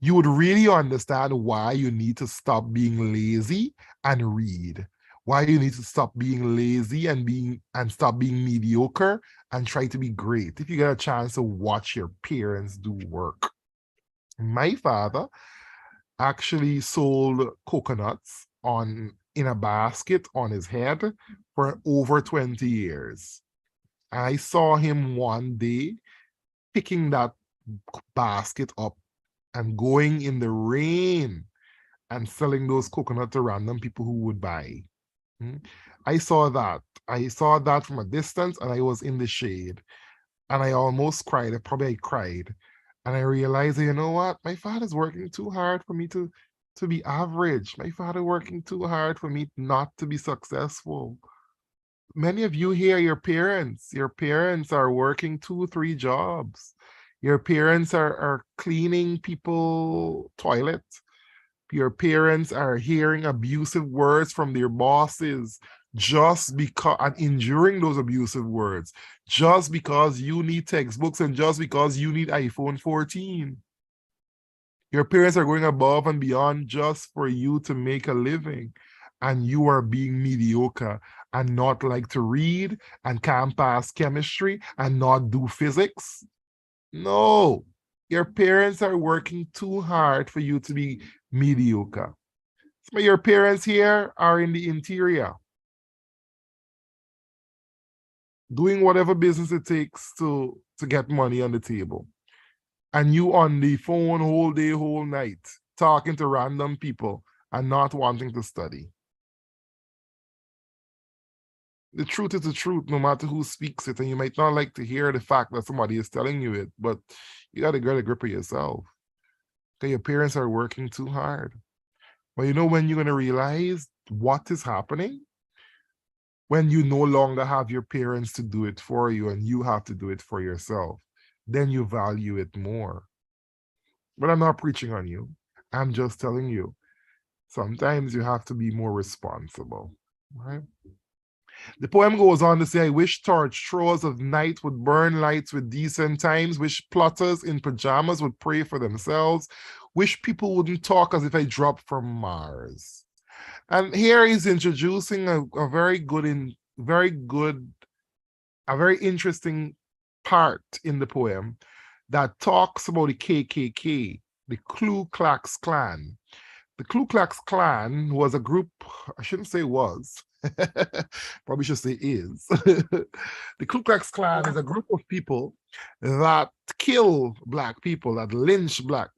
you would really understand why you need to stop being lazy and read. Why you need to stop being lazy and stop being mediocre and try to be great. If you get a chance to watch your parents do work. My father actually sold coconuts in a basket on his head for over 20 years. I saw him one day picking that basket up and going in the rain and selling those coconuts to random people who would buy. I saw that. I saw that from a distance and I was in the shade and I almost cried. I cried. And I realized, you know what? My father's working too hard for me to be average. My father working too hard for me not to be successful. Many of you here, your parents are working 2, 3 jobs. Your parents are cleaning people toilets. Your parents are hearing abusive words from their bosses just because and enduring those abusive words just because you need textbooks and just because you need iPhone 14. Your parents are going above and beyond just for you to make a living, and you are being mediocre and not like to read and can't pass chemistry and not do physics. No, your parents are working too hard for you to be mediocre. Some of your parents here are in the interior, doing whatever business it takes to get money on the table. And you on the phone whole day, whole night, talking to random people and not wanting to study. The truth is the truth, no matter who speaks it. And you might not like to hear the fact that somebody is telling you it, but you got to get a grip of yourself. Okay, your parents are working too hard. But you know when you're going to realize what is happening? When you no longer have your parents to do it for you and you have to do it for yourself, then you value it more. But I'm not preaching on you. I'm just telling you, sometimes you have to be more responsible, right? The poem goes on to say, I wish torch throwers of night would burn lights with decent times, wish plotters in pajamas would pray for themselves, wish people wouldn't talk as if I dropped from Mars. And here he's introducing a very interesting part in the poem that talks about the KKK, the Ku Klux Klan. The Ku Klux Klan was a group, I shouldn't say was, probably should say is. The Ku Klux Klan is a group of people that kill Black people, that lynch Black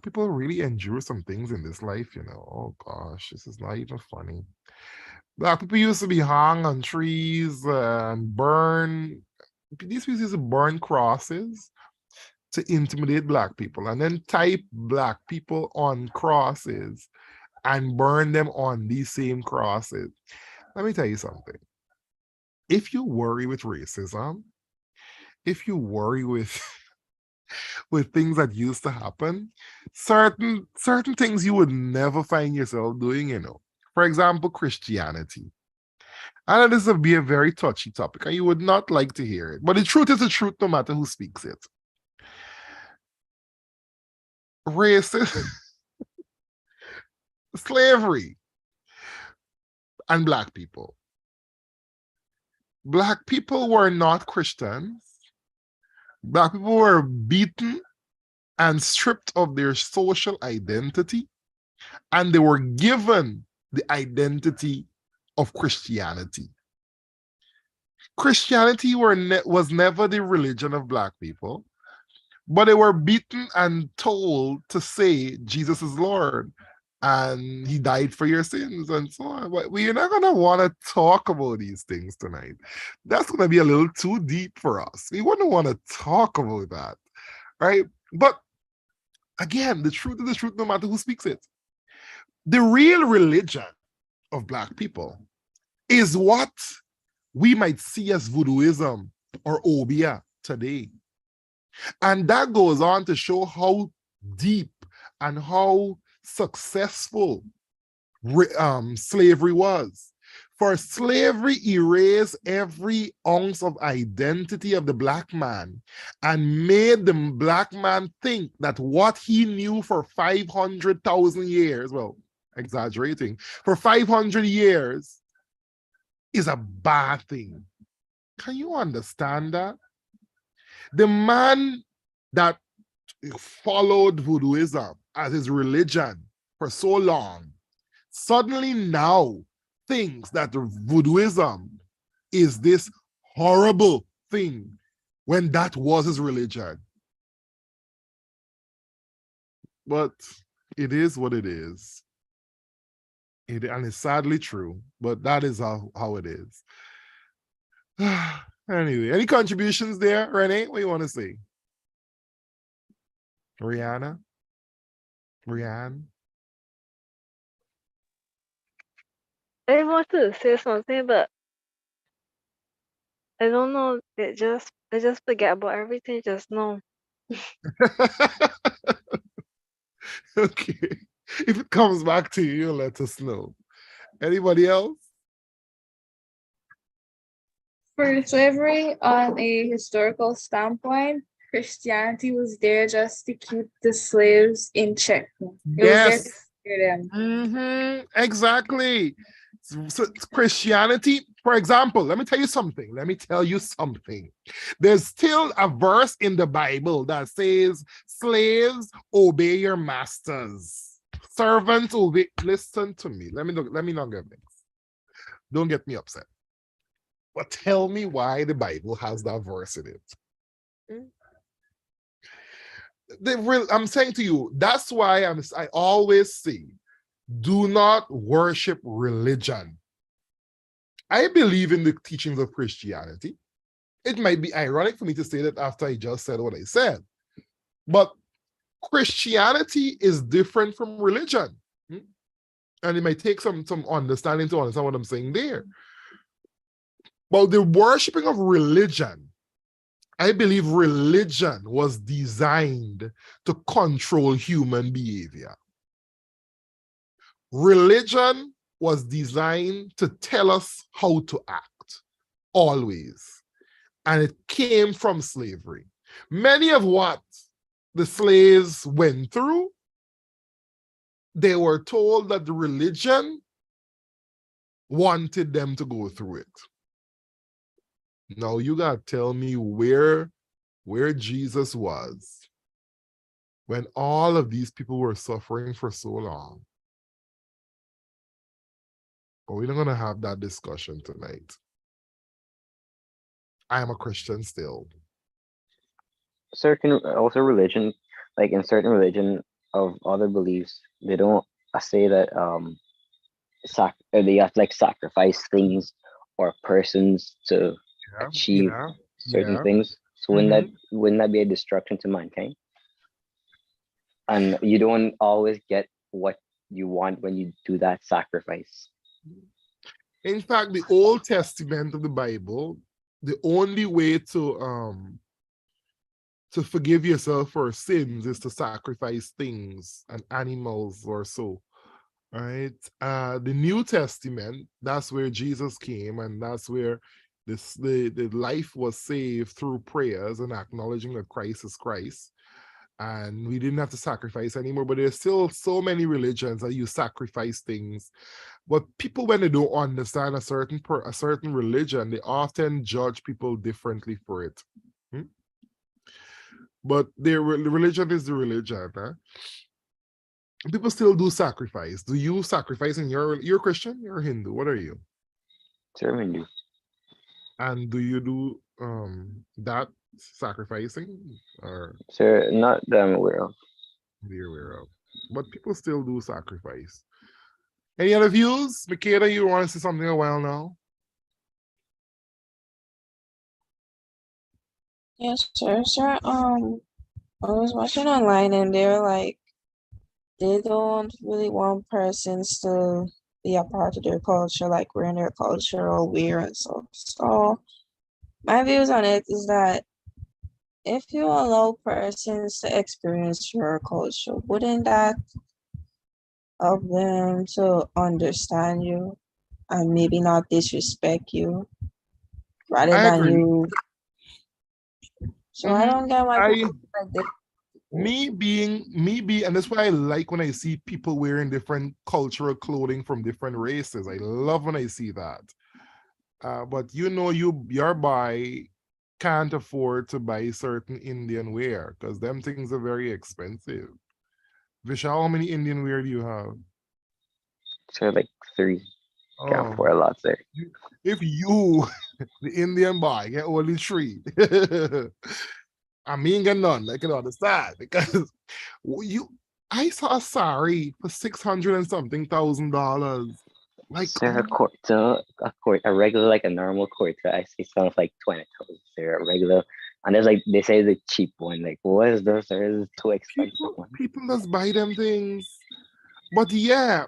people really endure some things in this life, you know. Oh gosh, this is not even funny. Black people used to be hung on trees and burn. These people used to burn crosses to intimidate Black people and then type Black people on crosses and burn them on these same crosses. Let me tell you something. If you worry with racism, if you worry with with things that used to happen, certain things you would never find yourself doing, you know. For example, Christianity. I know this would be a very touchy topic, and you would not like to hear it. But the truth is the truth, no matter who speaks it. Racism, slavery, and black people. Black people were not Christians. Black people were beaten and stripped of their social identity, and they were given the identity of Christianity. Christianity was never the religion of black people, but they were beaten and told to say Jesus is Lord and he died for your sins and so on. But we're not going to want to talk about these things tonight. That's going to be a little too deep for us. We wouldn't want to talk about that, right? But again, the truth is the truth no matter who speaks it. The real religion of black people is what we might see as voodooism or obia today. And that goes on to show how deep and how successful slavery was. For slavery erased every ounce of identity of the black man and made the black man think that what he knew for 500,000 years, well, exaggerating, for 500 years is a bad thing. Can you understand that? The man that followed voodooism as his religion for so long suddenly now thinks that voodooism is this horrible thing when that was his religion. But it is what it is. And it's sadly true, but that is how it is. Anyway, any contributions there, Renee? What do you want to say? Rihanna? Rihanna? I want to say something, but I don't know. I just forget about everything just now. Okay. If it comes back to you, you'll let us know. Anybody else? For slavery, on a historical standpoint, Christianity was there just to keep the slaves in check. It was there to Yes. scare them. Exactly. So Christianity, for example, let me tell you something. There's still a verse in the Bible that says, slaves, obey your masters. Servants, obey. Listen to me. Let me not get mixed. Don't get me upset. But tell me why the Bible has that verse in it. I'm saying to you, that's why I always say, do not worship religion. I believe in the teachings of Christianity. It might be ironic for me to say that after I just said what I said, but Christianity is different from religion. And it might take some understanding to understand what I'm saying there. But the worshiping of religion, I believe religion was designed to control human behavior. Religion was designed to tell us how to act, always. And it came from slavery. Many of what the slaves went through, they were told that the religion wanted them to go through it. Now you gotta tell me where Jesus was when all of these people were suffering for so long. But we're not gonna have that discussion tonight. I am a Christian still. Certain also religion, like in certain religion of other beliefs, they don't say that they have to like sacrifice things or persons to achieve certain things. So wouldn't that be a destruction to mankind? And you don't always get what you want when you do that sacrifice. In fact, the Old Testament of the Bible, the only way to forgive yourself for sins is to sacrifice things and animals or so. Right? The New Testament, that's where Jesus came, and that's where the life was saved through prayers and acknowledging that Christ is Christ. And we didn't have to sacrifice anymore, but there's still so many religions that you sacrifice things. But people, when they don't understand a certain religion, they often judge people differently for it. But the religion is the religion. Huh? People still do sacrifice. Do you sacrifice in you're Christian? You're Hindu. What are you? Sir Hindu. And do you do that sacrificing, or Sir, not that I'm aware of. you're aware of? But people still do sacrifice. Any other views? Makeda, you want to say something a while now? Yes, sir. I was watching online and they're like, they don't really want persons to be a part of their culture, like wearing their cultural wear and stuff. So my views on it is that if you allow persons to experience your culture, wouldn't that help them to understand you and maybe not disrespect you rather I than agree. you? So I don't get why people like this. Me being, and that's why I like when I see people wearing different cultural clothing from different races. I love when I see that. But your boy can't afford to buy certain Indian wear because them things are very expensive. Vishal, how many Indian wear do you have? Sir, like 3. Can't Oh, afford a lot, sir. if you, the Indian boy, get only 3. I mean, get none. I can understand because I saw a sari for 600 and something $1,000. Like, Sir, a regular, like a normal quarter, I see some of like 20,000. Sir, a regular, and there's like they say the cheap one. Like, what is this? There is too expensive one. people just buy them things. But yeah,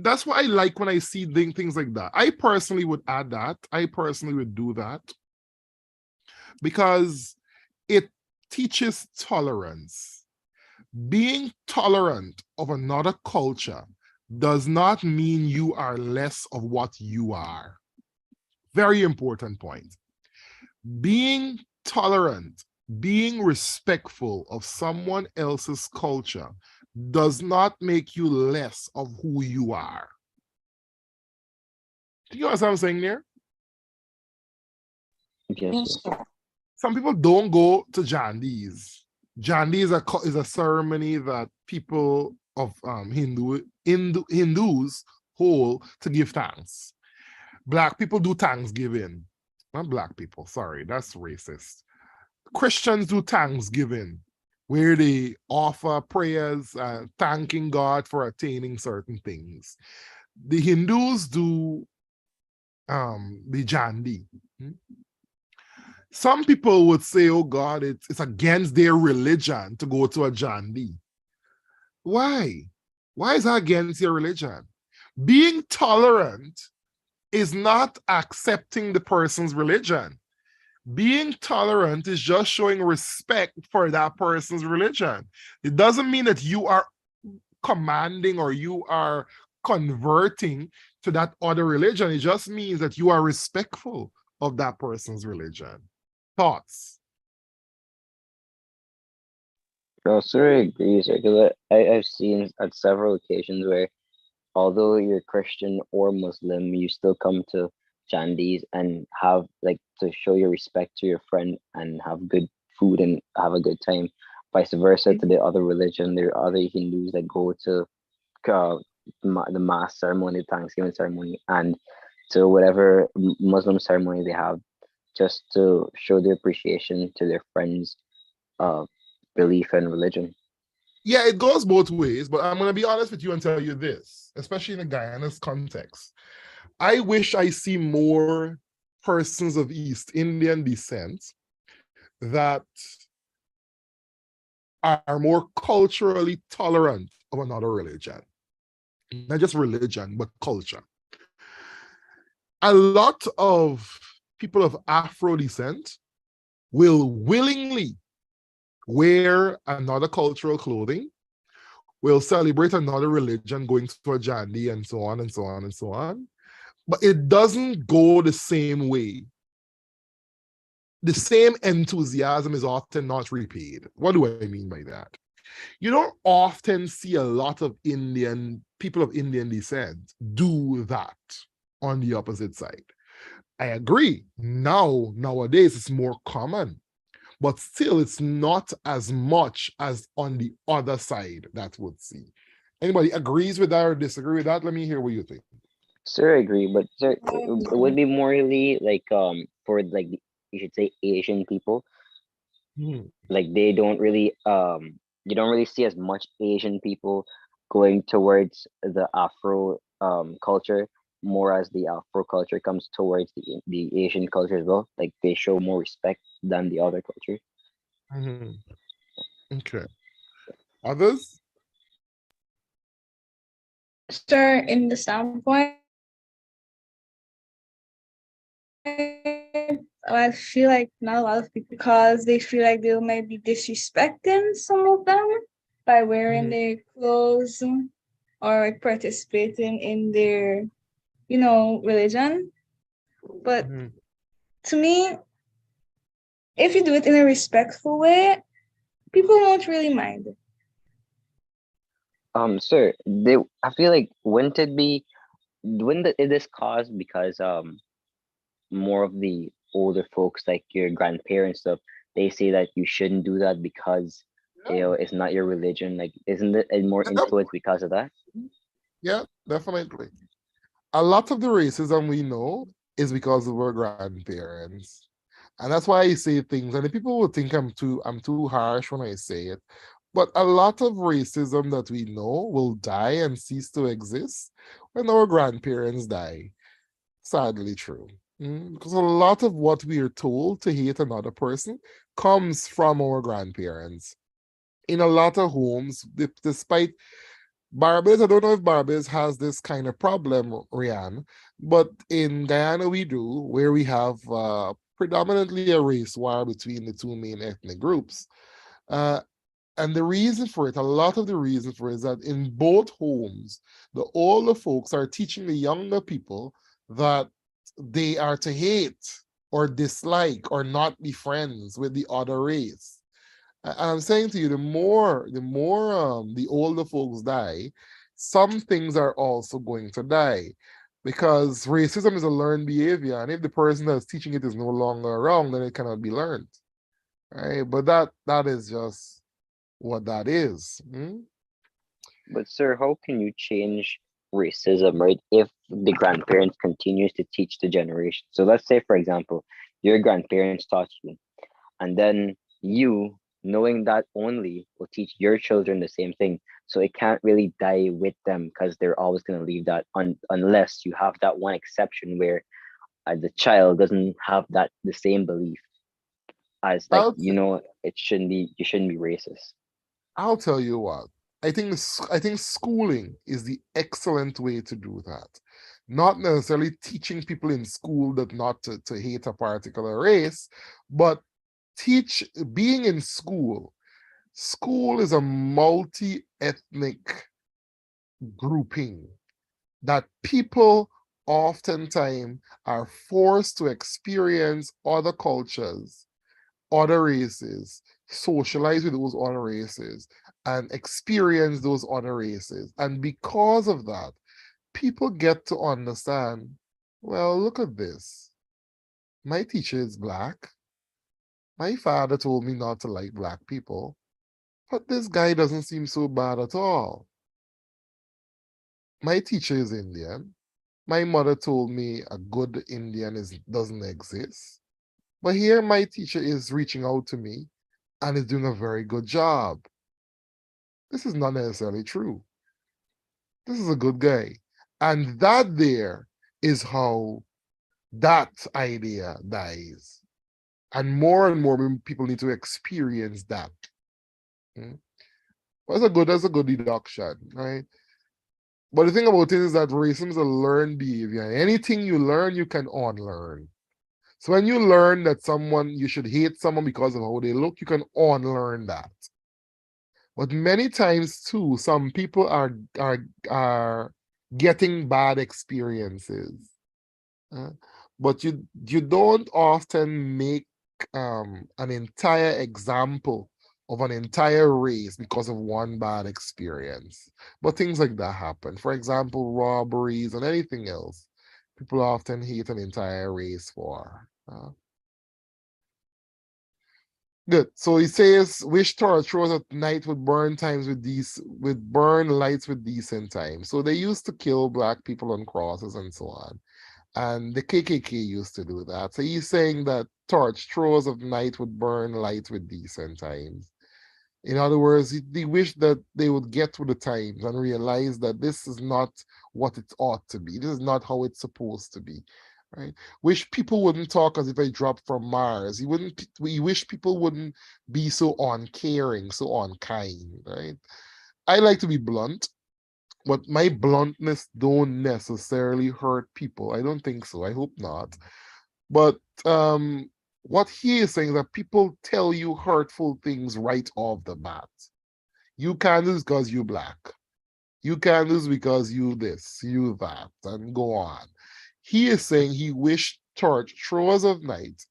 that's what I like when I see things like that. I personally would add that. I personally would do that because it teaches tolerance. Being tolerant of another culture does not mean you are less of what you are. Very important point. Being tolerant, being respectful of someone else's culture does not make you less of who you are. Do you know what I'm saying there? Yes, sir. Some people don't go to Jandi's. Jandi is a ceremony that people of Hindus hold to give thanks. Black people do Thanksgiving. Not black people, sorry, that's racist. Christians do Thanksgiving, where they offer prayers, thanking God for attaining certain things. The Hindus do the Jandi. Some people would say, oh God, it's against their religion to go to a Jandi. Why? Why is that against your religion? Being tolerant is not accepting the person's religion. Being tolerant is just showing respect for that person's religion. It doesn't mean that you are commanding or you are converting to that other religion. It just means that you are respectful of that person's religion. Thoughts? No, sir, I agree, sir. Because I've seen at several occasions where, although you're Christian or Muslim, you still come to Chandis and have like to show your respect to your friend and have good food and have a good time. Vice versa to the other religion, there are other Hindus that go to the mass ceremony, the Thanksgiving ceremony, and to whatever Muslim ceremony they have, just to show their appreciation to their friends' belief and religion. Yeah, it goes both ways, but I'm going to be honest with you and tell you this, especially in a Guyana's context. I wish I see more persons of East Indian descent that are more culturally tolerant of another religion. not just religion, but culture. A lot of people of Afro descent will willingly wear another cultural clothing, will celebrate another religion, going to a jandy and so on and so on and so on. But it doesn't go the same way. The same enthusiasm is often not repaid. What do I mean by that? You don't often see a lot of people of Indian descent do that on the opposite side. I agree. Nowadays, it's more common, but still, it's not as much as on the other side that would see. Anybody agrees with that or disagree with that? Let me hear what you think. Sir, I agree, but sir, it would be morally like for like you should say Asian people, like they don't really you don't really see as much Asian people going towards the Afro culture more as the Afro culture comes towards the Asian culture as well. Like they show more respect than the other culture. Okay. Others? Sure, in the standpoint, I feel like not a lot of people because they feel like they might be disrespecting some of them by wearing their clothes or like participating in their, religion. But to me, if you do it in a respectful way, people won't really mind. Sir, I feel like wouldn't it is caused because more of the older folks like your grandparents stuff, they say that you shouldn't do that because it's not your religion. Like isn't it more influenced because of that? Yeah, definitely. A lot of the racism we know is because of our grandparents. And that's why I say things, and the people will think I'm too harsh when I say it. But a lot of racism that we know will die and cease to exist when our grandparents die. Sadly true. Because a lot of what we are told to hate another person comes from our grandparents. In a lot of homes, despite Barbados, I don't know if Barbados has this kind of problem, Rian, but in Guyana we do, where we have predominantly a race war between the two main ethnic groups. Uh, and the reason for it, a lot of the reason for it is that in both homes, the older folks are teaching the younger people that they are to hate or dislike or not be friends with the other race. And I'm saying to you, the older folks die, some things are also going to die because racism is a learned behavior. And if the person that's teaching it is no longer around, then it cannot be learned. Right? But that is just what that is. But sir, how can you change racism, right? If the grandparents continues to teach the generation. So let's say, for example, your grandparents taught you, and then you, knowing that only, will teach your children the same thing. So it can't really die with them because they're always going to leave that unless you have that one exception where the child doesn't have that the same belief as like I'll, it shouldn't be you shouldn't be racist. I'll tell you what. I think schooling is the excellent way to do that. Not necessarily teaching people in school that not to hate a particular race, but being in school. School is a multi-ethnic grouping that people oftentimes are forced to experience other cultures, other races, socialize with those other races, and experience those other races. And because of that, people get to understand, well, look at this. My teacher is Black. My father told me not to like Black people, but this guy doesn't seem so bad at all. My teacher is Indian. My mother told me a good Indian doesn't exist. But here my teacher is reaching out to me and is doing a very good job. This is not necessarily true. This is a good guy. And that there is how that idea dies. And more people need to experience that. Well, that's a good deduction, right? But the thing about it is that racism is a learned behavior. Anything you learn, you can unlearn. So when you learn that you should hate someone because of how they look, you can unlearn that. But many times too, some people are getting bad experiences. But you don't often make an entire example of an entire race because of one bad experience. But things like that happen. For example, robberies and anything else. People often hate an entire race for. Good. So he says, wish torch throws at night would burn burn lights with decent time. So they used to kill black people on crosses and so on. And the KKK used to do that. So he's saying that torch throws of night would burn lights with decent times. In other words, they wish that they would get with the times and realize that this is not what it ought to be. This is not how it's supposed to be. Right? Wish people wouldn't talk as if I dropped from Mars. He wish people wouldn't be so uncaring, so unkind, right? I like to be blunt, but my bluntness don't necessarily hurt people. I don't think so. I hope not. But what he is saying is that people tell you hurtful things right off the bat. You can't do this because you black. You can't do this because you this, you that, and go on. He is saying he wished torch throwers of night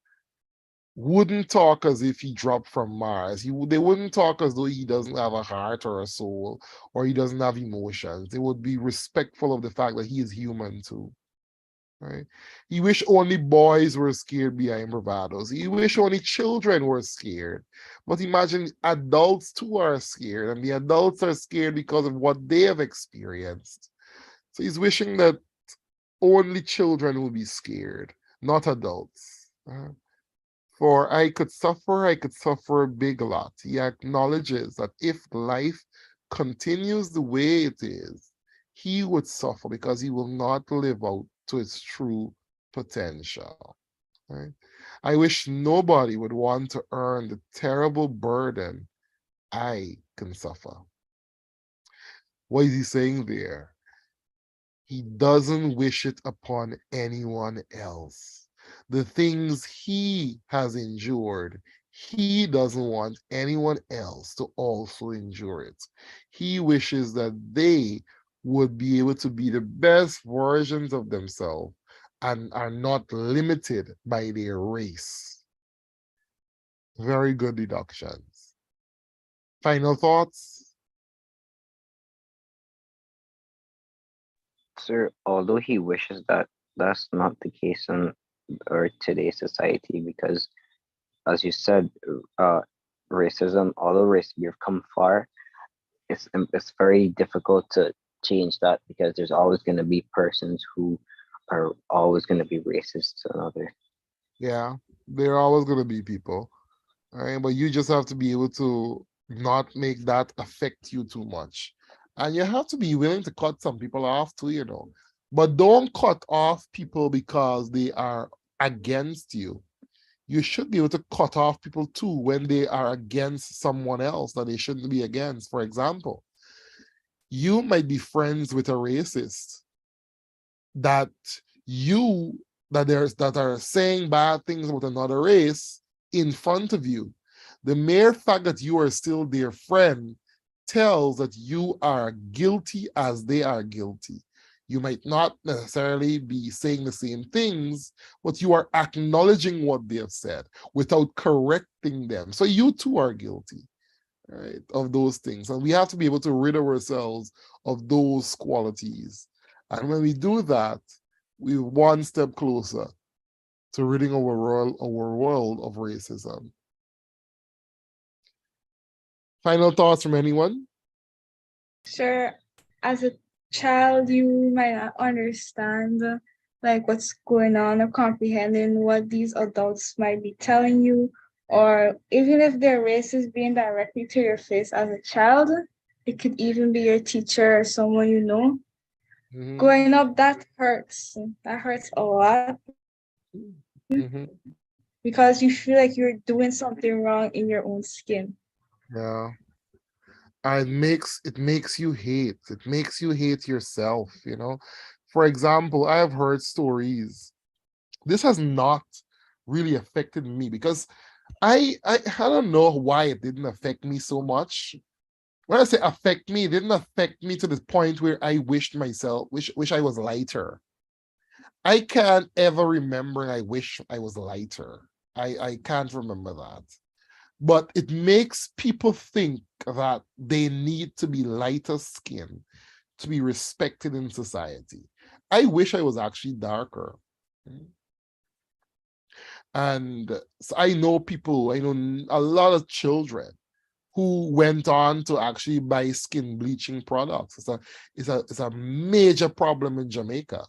wouldn't talk as if he dropped from Mars. They wouldn't talk as though he doesn't have a heart or a soul or he doesn't have emotions. They would be respectful of the fact that he is human too. Right? He wish only boys were scared behind bravados. He wish only children were scared. But imagine adults too are scared, and the adults are scared because of what they have experienced. So he's wishing that only children will be scared, not adults. For I could suffer a big lot. He acknowledges that if life continues the way it is, he would suffer because he will not live out to its true potential. Right? I wish nobody would want to earn the terrible burden I can suffer. What is he saying there? He doesn't wish it upon anyone else. The things he has endured, he doesn't want anyone else to also endure it. He wishes that they would be able to be the best versions of themselves and are not limited by their race. Very good deductions. Final thoughts? Sir, although he wishes that that's not the case in or today's society, because as you said, racism, although we've come far, it's very difficult to change that because there's always going to be persons who are always going to be racist to another. Yeah, there are always going to be people. Right? But you just have to be able to not make that affect you too much. And you have to be willing to cut some people off too, you know. But don't cut off people because they are against you. You should be able to cut off people too when they are against someone else that they shouldn't be against. For example, you might be friends with a racist that that are saying bad things about another race in front of you. The mere fact that you are still their friend tells that you are guilty as they are guilty. You might not necessarily be saying the same things, but you are acknowledging what they have said without correcting them. So you too are guilty, right, of those things. And we have to be able to rid ourselves of those qualities. And when we do that, we're one step closer to ridding our world of racism. Final thoughts from anyone? Sure, as a child, you might not understand like what's going on or comprehending what these adults might be telling you, or even if their race is being directly to your face as a child, it could even be your teacher or someone you know. Mhm, Growing up, that hurts. That hurts a lot mhm. because you feel like you're doing something wrong in your own skin. Yeah. And it makes you hate. It makes you hate yourself, you know. For example, I have heard stories. This has not really affected me because I don't know why it didn't affect me so much. When I say affect me, it didn't affect me to the point where I wished myself, wish I was lighter. I can't ever remember I wish I was lighter. I can't remember that. But it makes people think that they need to be lighter skinned to be respected in society. I wish I was actually darker. And so I know people, I know a lot of children who went on to actually buy skin bleaching products. It's a major problem in Jamaica.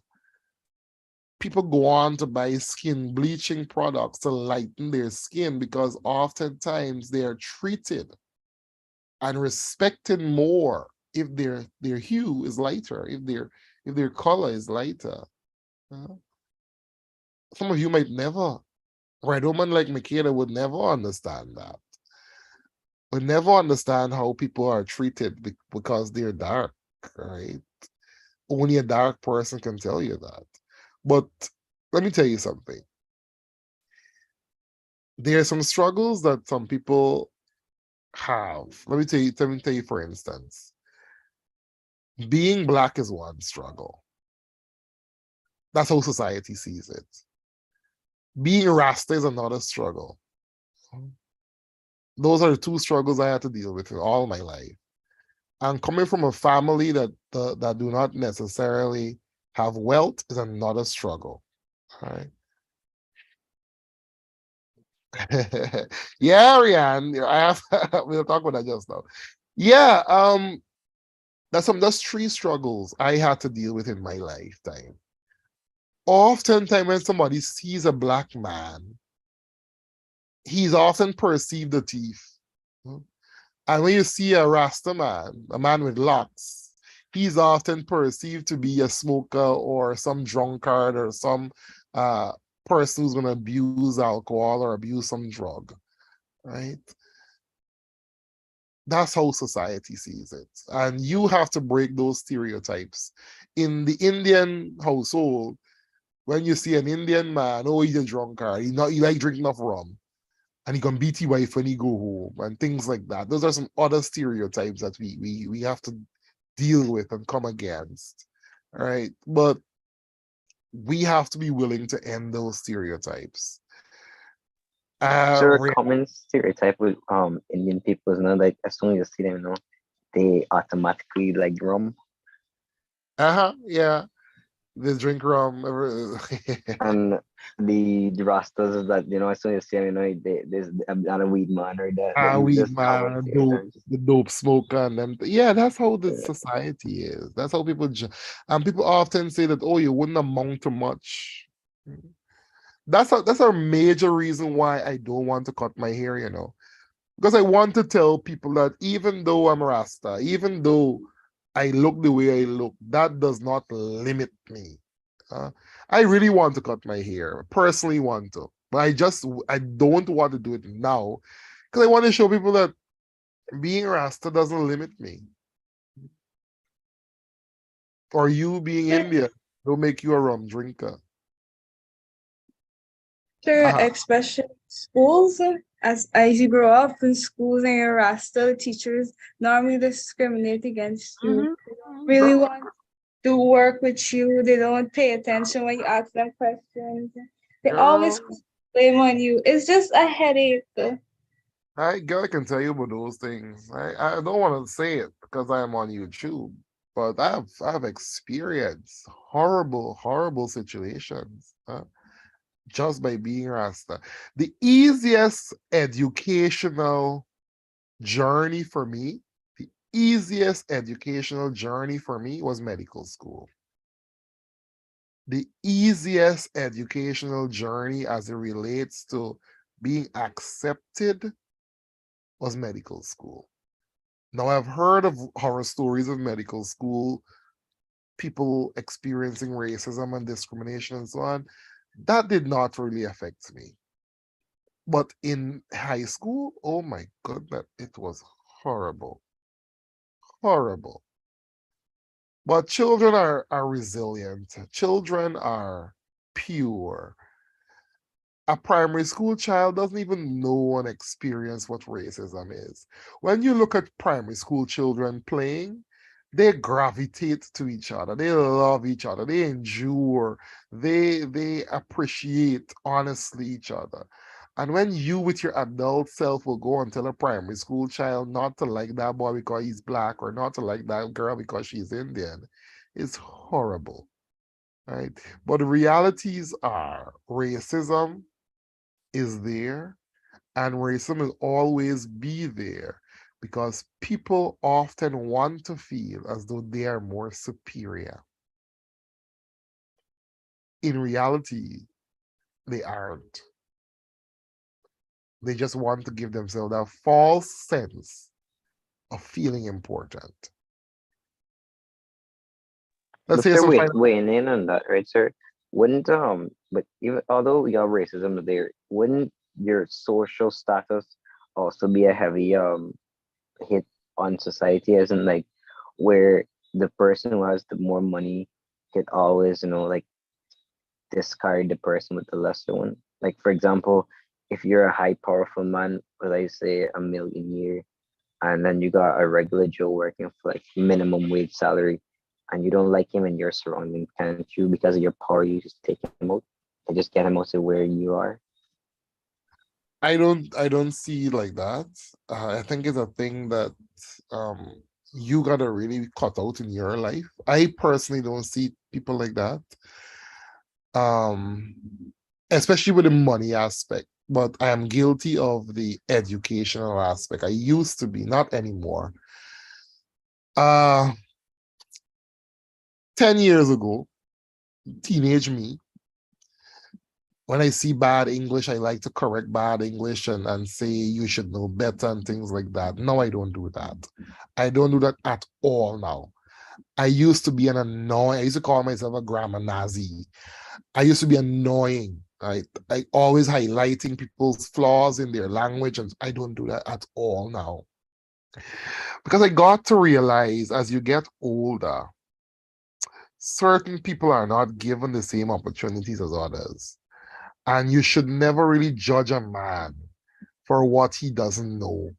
People go on to buy skin bleaching products to lighten their skin because oftentimes they are treated and respected more if their hue is lighter, if their color is lighter. Some of you might never, or a woman like Makeda would never understand that. Would never understand how people are treated because they're dark, right? Only a dark person can tell you that. But let me tell you something. There are some struggles that some people have. Let me tell you, for instance, being black is one struggle. That's how society sees it. Being Rasta is another struggle. Those are the two struggles I had to deal with all my life. And coming from a family that do not necessarily have wealth is another struggle. Right? Yeah, Rianne, I have we'll talk about that just now. Yeah, that's three struggles I had to deal with in my lifetime. Oftentimes when somebody sees a black man, he's often perceived a thief. And when you see a Rasta man, a man with locks, he's often perceived to be a smoker or some drunkard or some uh, person who's going to abuse alcohol or abuse some drug, right? That's how society sees it. And you have to break those stereotypes. In the Indian household, when you see an Indian man, oh, he's a drunkard, he like drinking enough rum, and he can beat his wife when he go home, and things like that. Those are some other stereotypes that we have to deal with and come against. All right. But we have to be willing to end those stereotypes. So a common stereotype with Indian people is, like as soon as you see them, they automatically like rum. Yeah. They drink rum. And the Rastas is that, as soon as you see them, there's not a weed man or that. Weed This common man, stereotypes. the dope smoker, and them. Yeah, that's how the society is. That's how and people often say that, oh, you wouldn't amount to much. That's a major reason why I don't want to cut my hair, because I want to tell people that even though I'm Rasta, even though I look the way I look, that does not limit me. I really want to cut my hair, personally want to, but I don't want to do it now because I want to show people that being Rasta doesn't limit me. Or you being Indian don't make you a rum drinker. Sure, especially schools. As you grow up in schools and you're Rasta, teachers normally discriminate against you. They don't really want to work with you. They don't pay attention when you ask them questions. They always blame on you. It's just a headache. I can tell you about those things. I don't want to say it because I am on YouTube, but I've experienced horrible situations just by being Rasta. The easiest educational journey for me, the easiest educational journey for me was medical school. The easiest educational journey as it relates to being accepted was medical school. Now, I've heard of horror stories of medical school, people experiencing racism and discrimination and so on. That did not really affect me. But in high school, oh my goodness, it was horrible. horrible. But children are resilient. Children are pure. A primary school child doesn't even know and experience what racism is. When you look at primary school children playing, they gravitate to each other. They love each other. They endure. They appreciate honestly each other. And when you with your adult self will go and tell a primary school child not to like that boy because he's black or not to like that girl because she's Indian, it's horrible. Right? But the realities are racism is there and racism will always be there because people often want to feel as though they are more superior. In reality, they aren't. They just want to give themselves a false sense of feeling important. Let's But hear sir, some final. weighing in on that, right, sir? Wouldn't but even although you have racism there, wouldn't your social status also be a heavy hit on society? As in, like, where the person who has the more money could always, like, discard the person with the lesser one. Like, for example, if you're a high powerful man with, I say, a millionaire, and then you got a regular Joe working for like minimum wage salary, and you don't like him in your surrounding, can't you, because of your power, you just take him out and just get him out to where you are? I don't see it like that. I think it's a thing that um you gotta really cut out in your life. I personally don't see people like that. Um Especially with the money aspect, but I am guilty of the educational aspect. I used to be, not anymore. Uh 10 years ago, teenage me, when I see bad English, I like to correct bad English and say you should know better and things like that. No, I don't do that. I don't do that at all now. I used to be an annoying, I used to call myself a grammar Nazi. I used to be annoying. I always highlighting people's flaws in their language, and I don't do that at all now. Because I got to realize as you get older, certain people are not given the same opportunities as others. And you should never really judge a man for what he doesn't know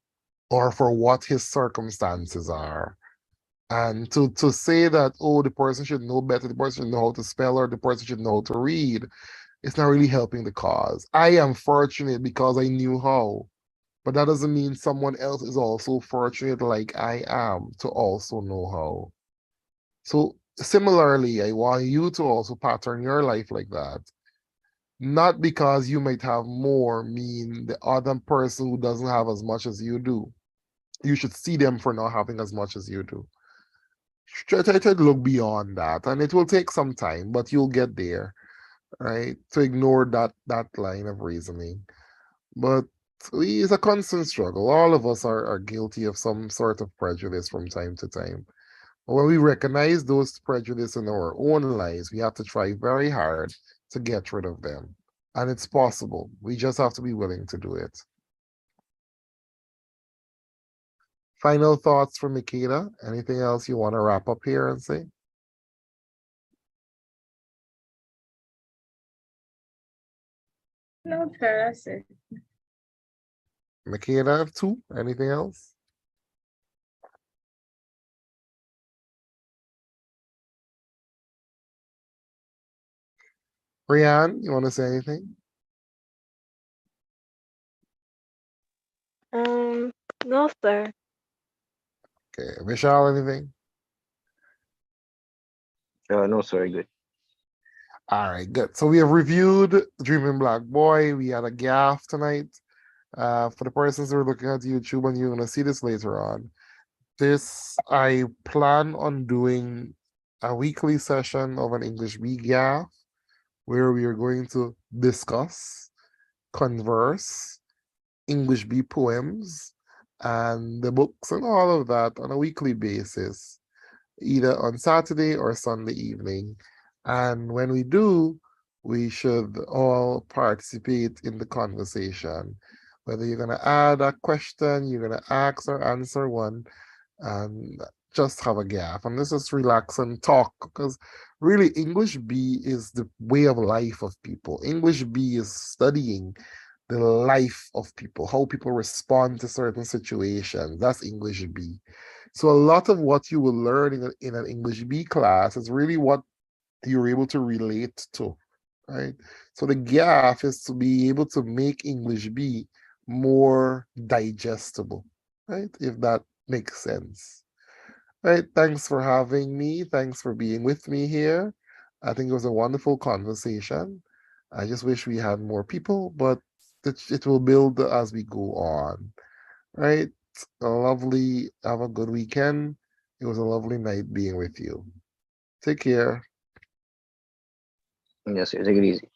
or for what his circumstances are. And to say that, oh, the person should know better, the person should know how to spell, or the person should know how to read, it's not really helping the cause. I am fortunate because I knew how, but that doesn't mean someone else is also fortunate like I am to also know how. So similarly, I want you to also pattern your life like that. Not because you might have more mean the other person who doesn't have as much as you do. You should see them for not having as much as you do. Try to look beyond that, and it will take some time, but you'll get there, right? To ignore that line of reasoning. But it's a constant struggle. All of us are guilty of some sort of prejudice from time to time. But when we recognize those prejudices in our own lives, we have to try very hard to get rid of them. And it's possible. We just have to be willing to do it. Final thoughts from Nikita? Anything else you want to wrap up here and say? No, sir, that's it. Nikita, too? Anything else? Rianne, you want to say anything? No, sir. Okay. Vishal, anything? No, sorry, good. All right, good. So we have reviewed Dreaming Black Boy. We had a gaff tonight. For the persons who are looking at YouTube, and you're gonna see this later on. I plan on doing a weekly session of an English B gaff where we are going to discuss, converse, English B poems, and the books and all of that on a weekly basis, either on Saturday or Sunday evening. And when we do, we should all participate in the conversation. Whether you're going to add a question, you're going to ask or answer one, and just have a gaff and let's just relax and talk because really English B is the way of life of people. English B is studying the life of people, how people respond to certain situations. That's English B. So a lot of what you will learn in an English B class is really what you're able to relate to, right? So the gaff is to be able to make English B more digestible, right? If that makes sense. Right. Thanks for having me. Thanks for being with me here. I think it was a wonderful conversation. I just wish we had more people, but it will build as we go on. Right. Lovely. Have a good weekend. It was a lovely night being with you. Take care. Yes, sir. Take it easy.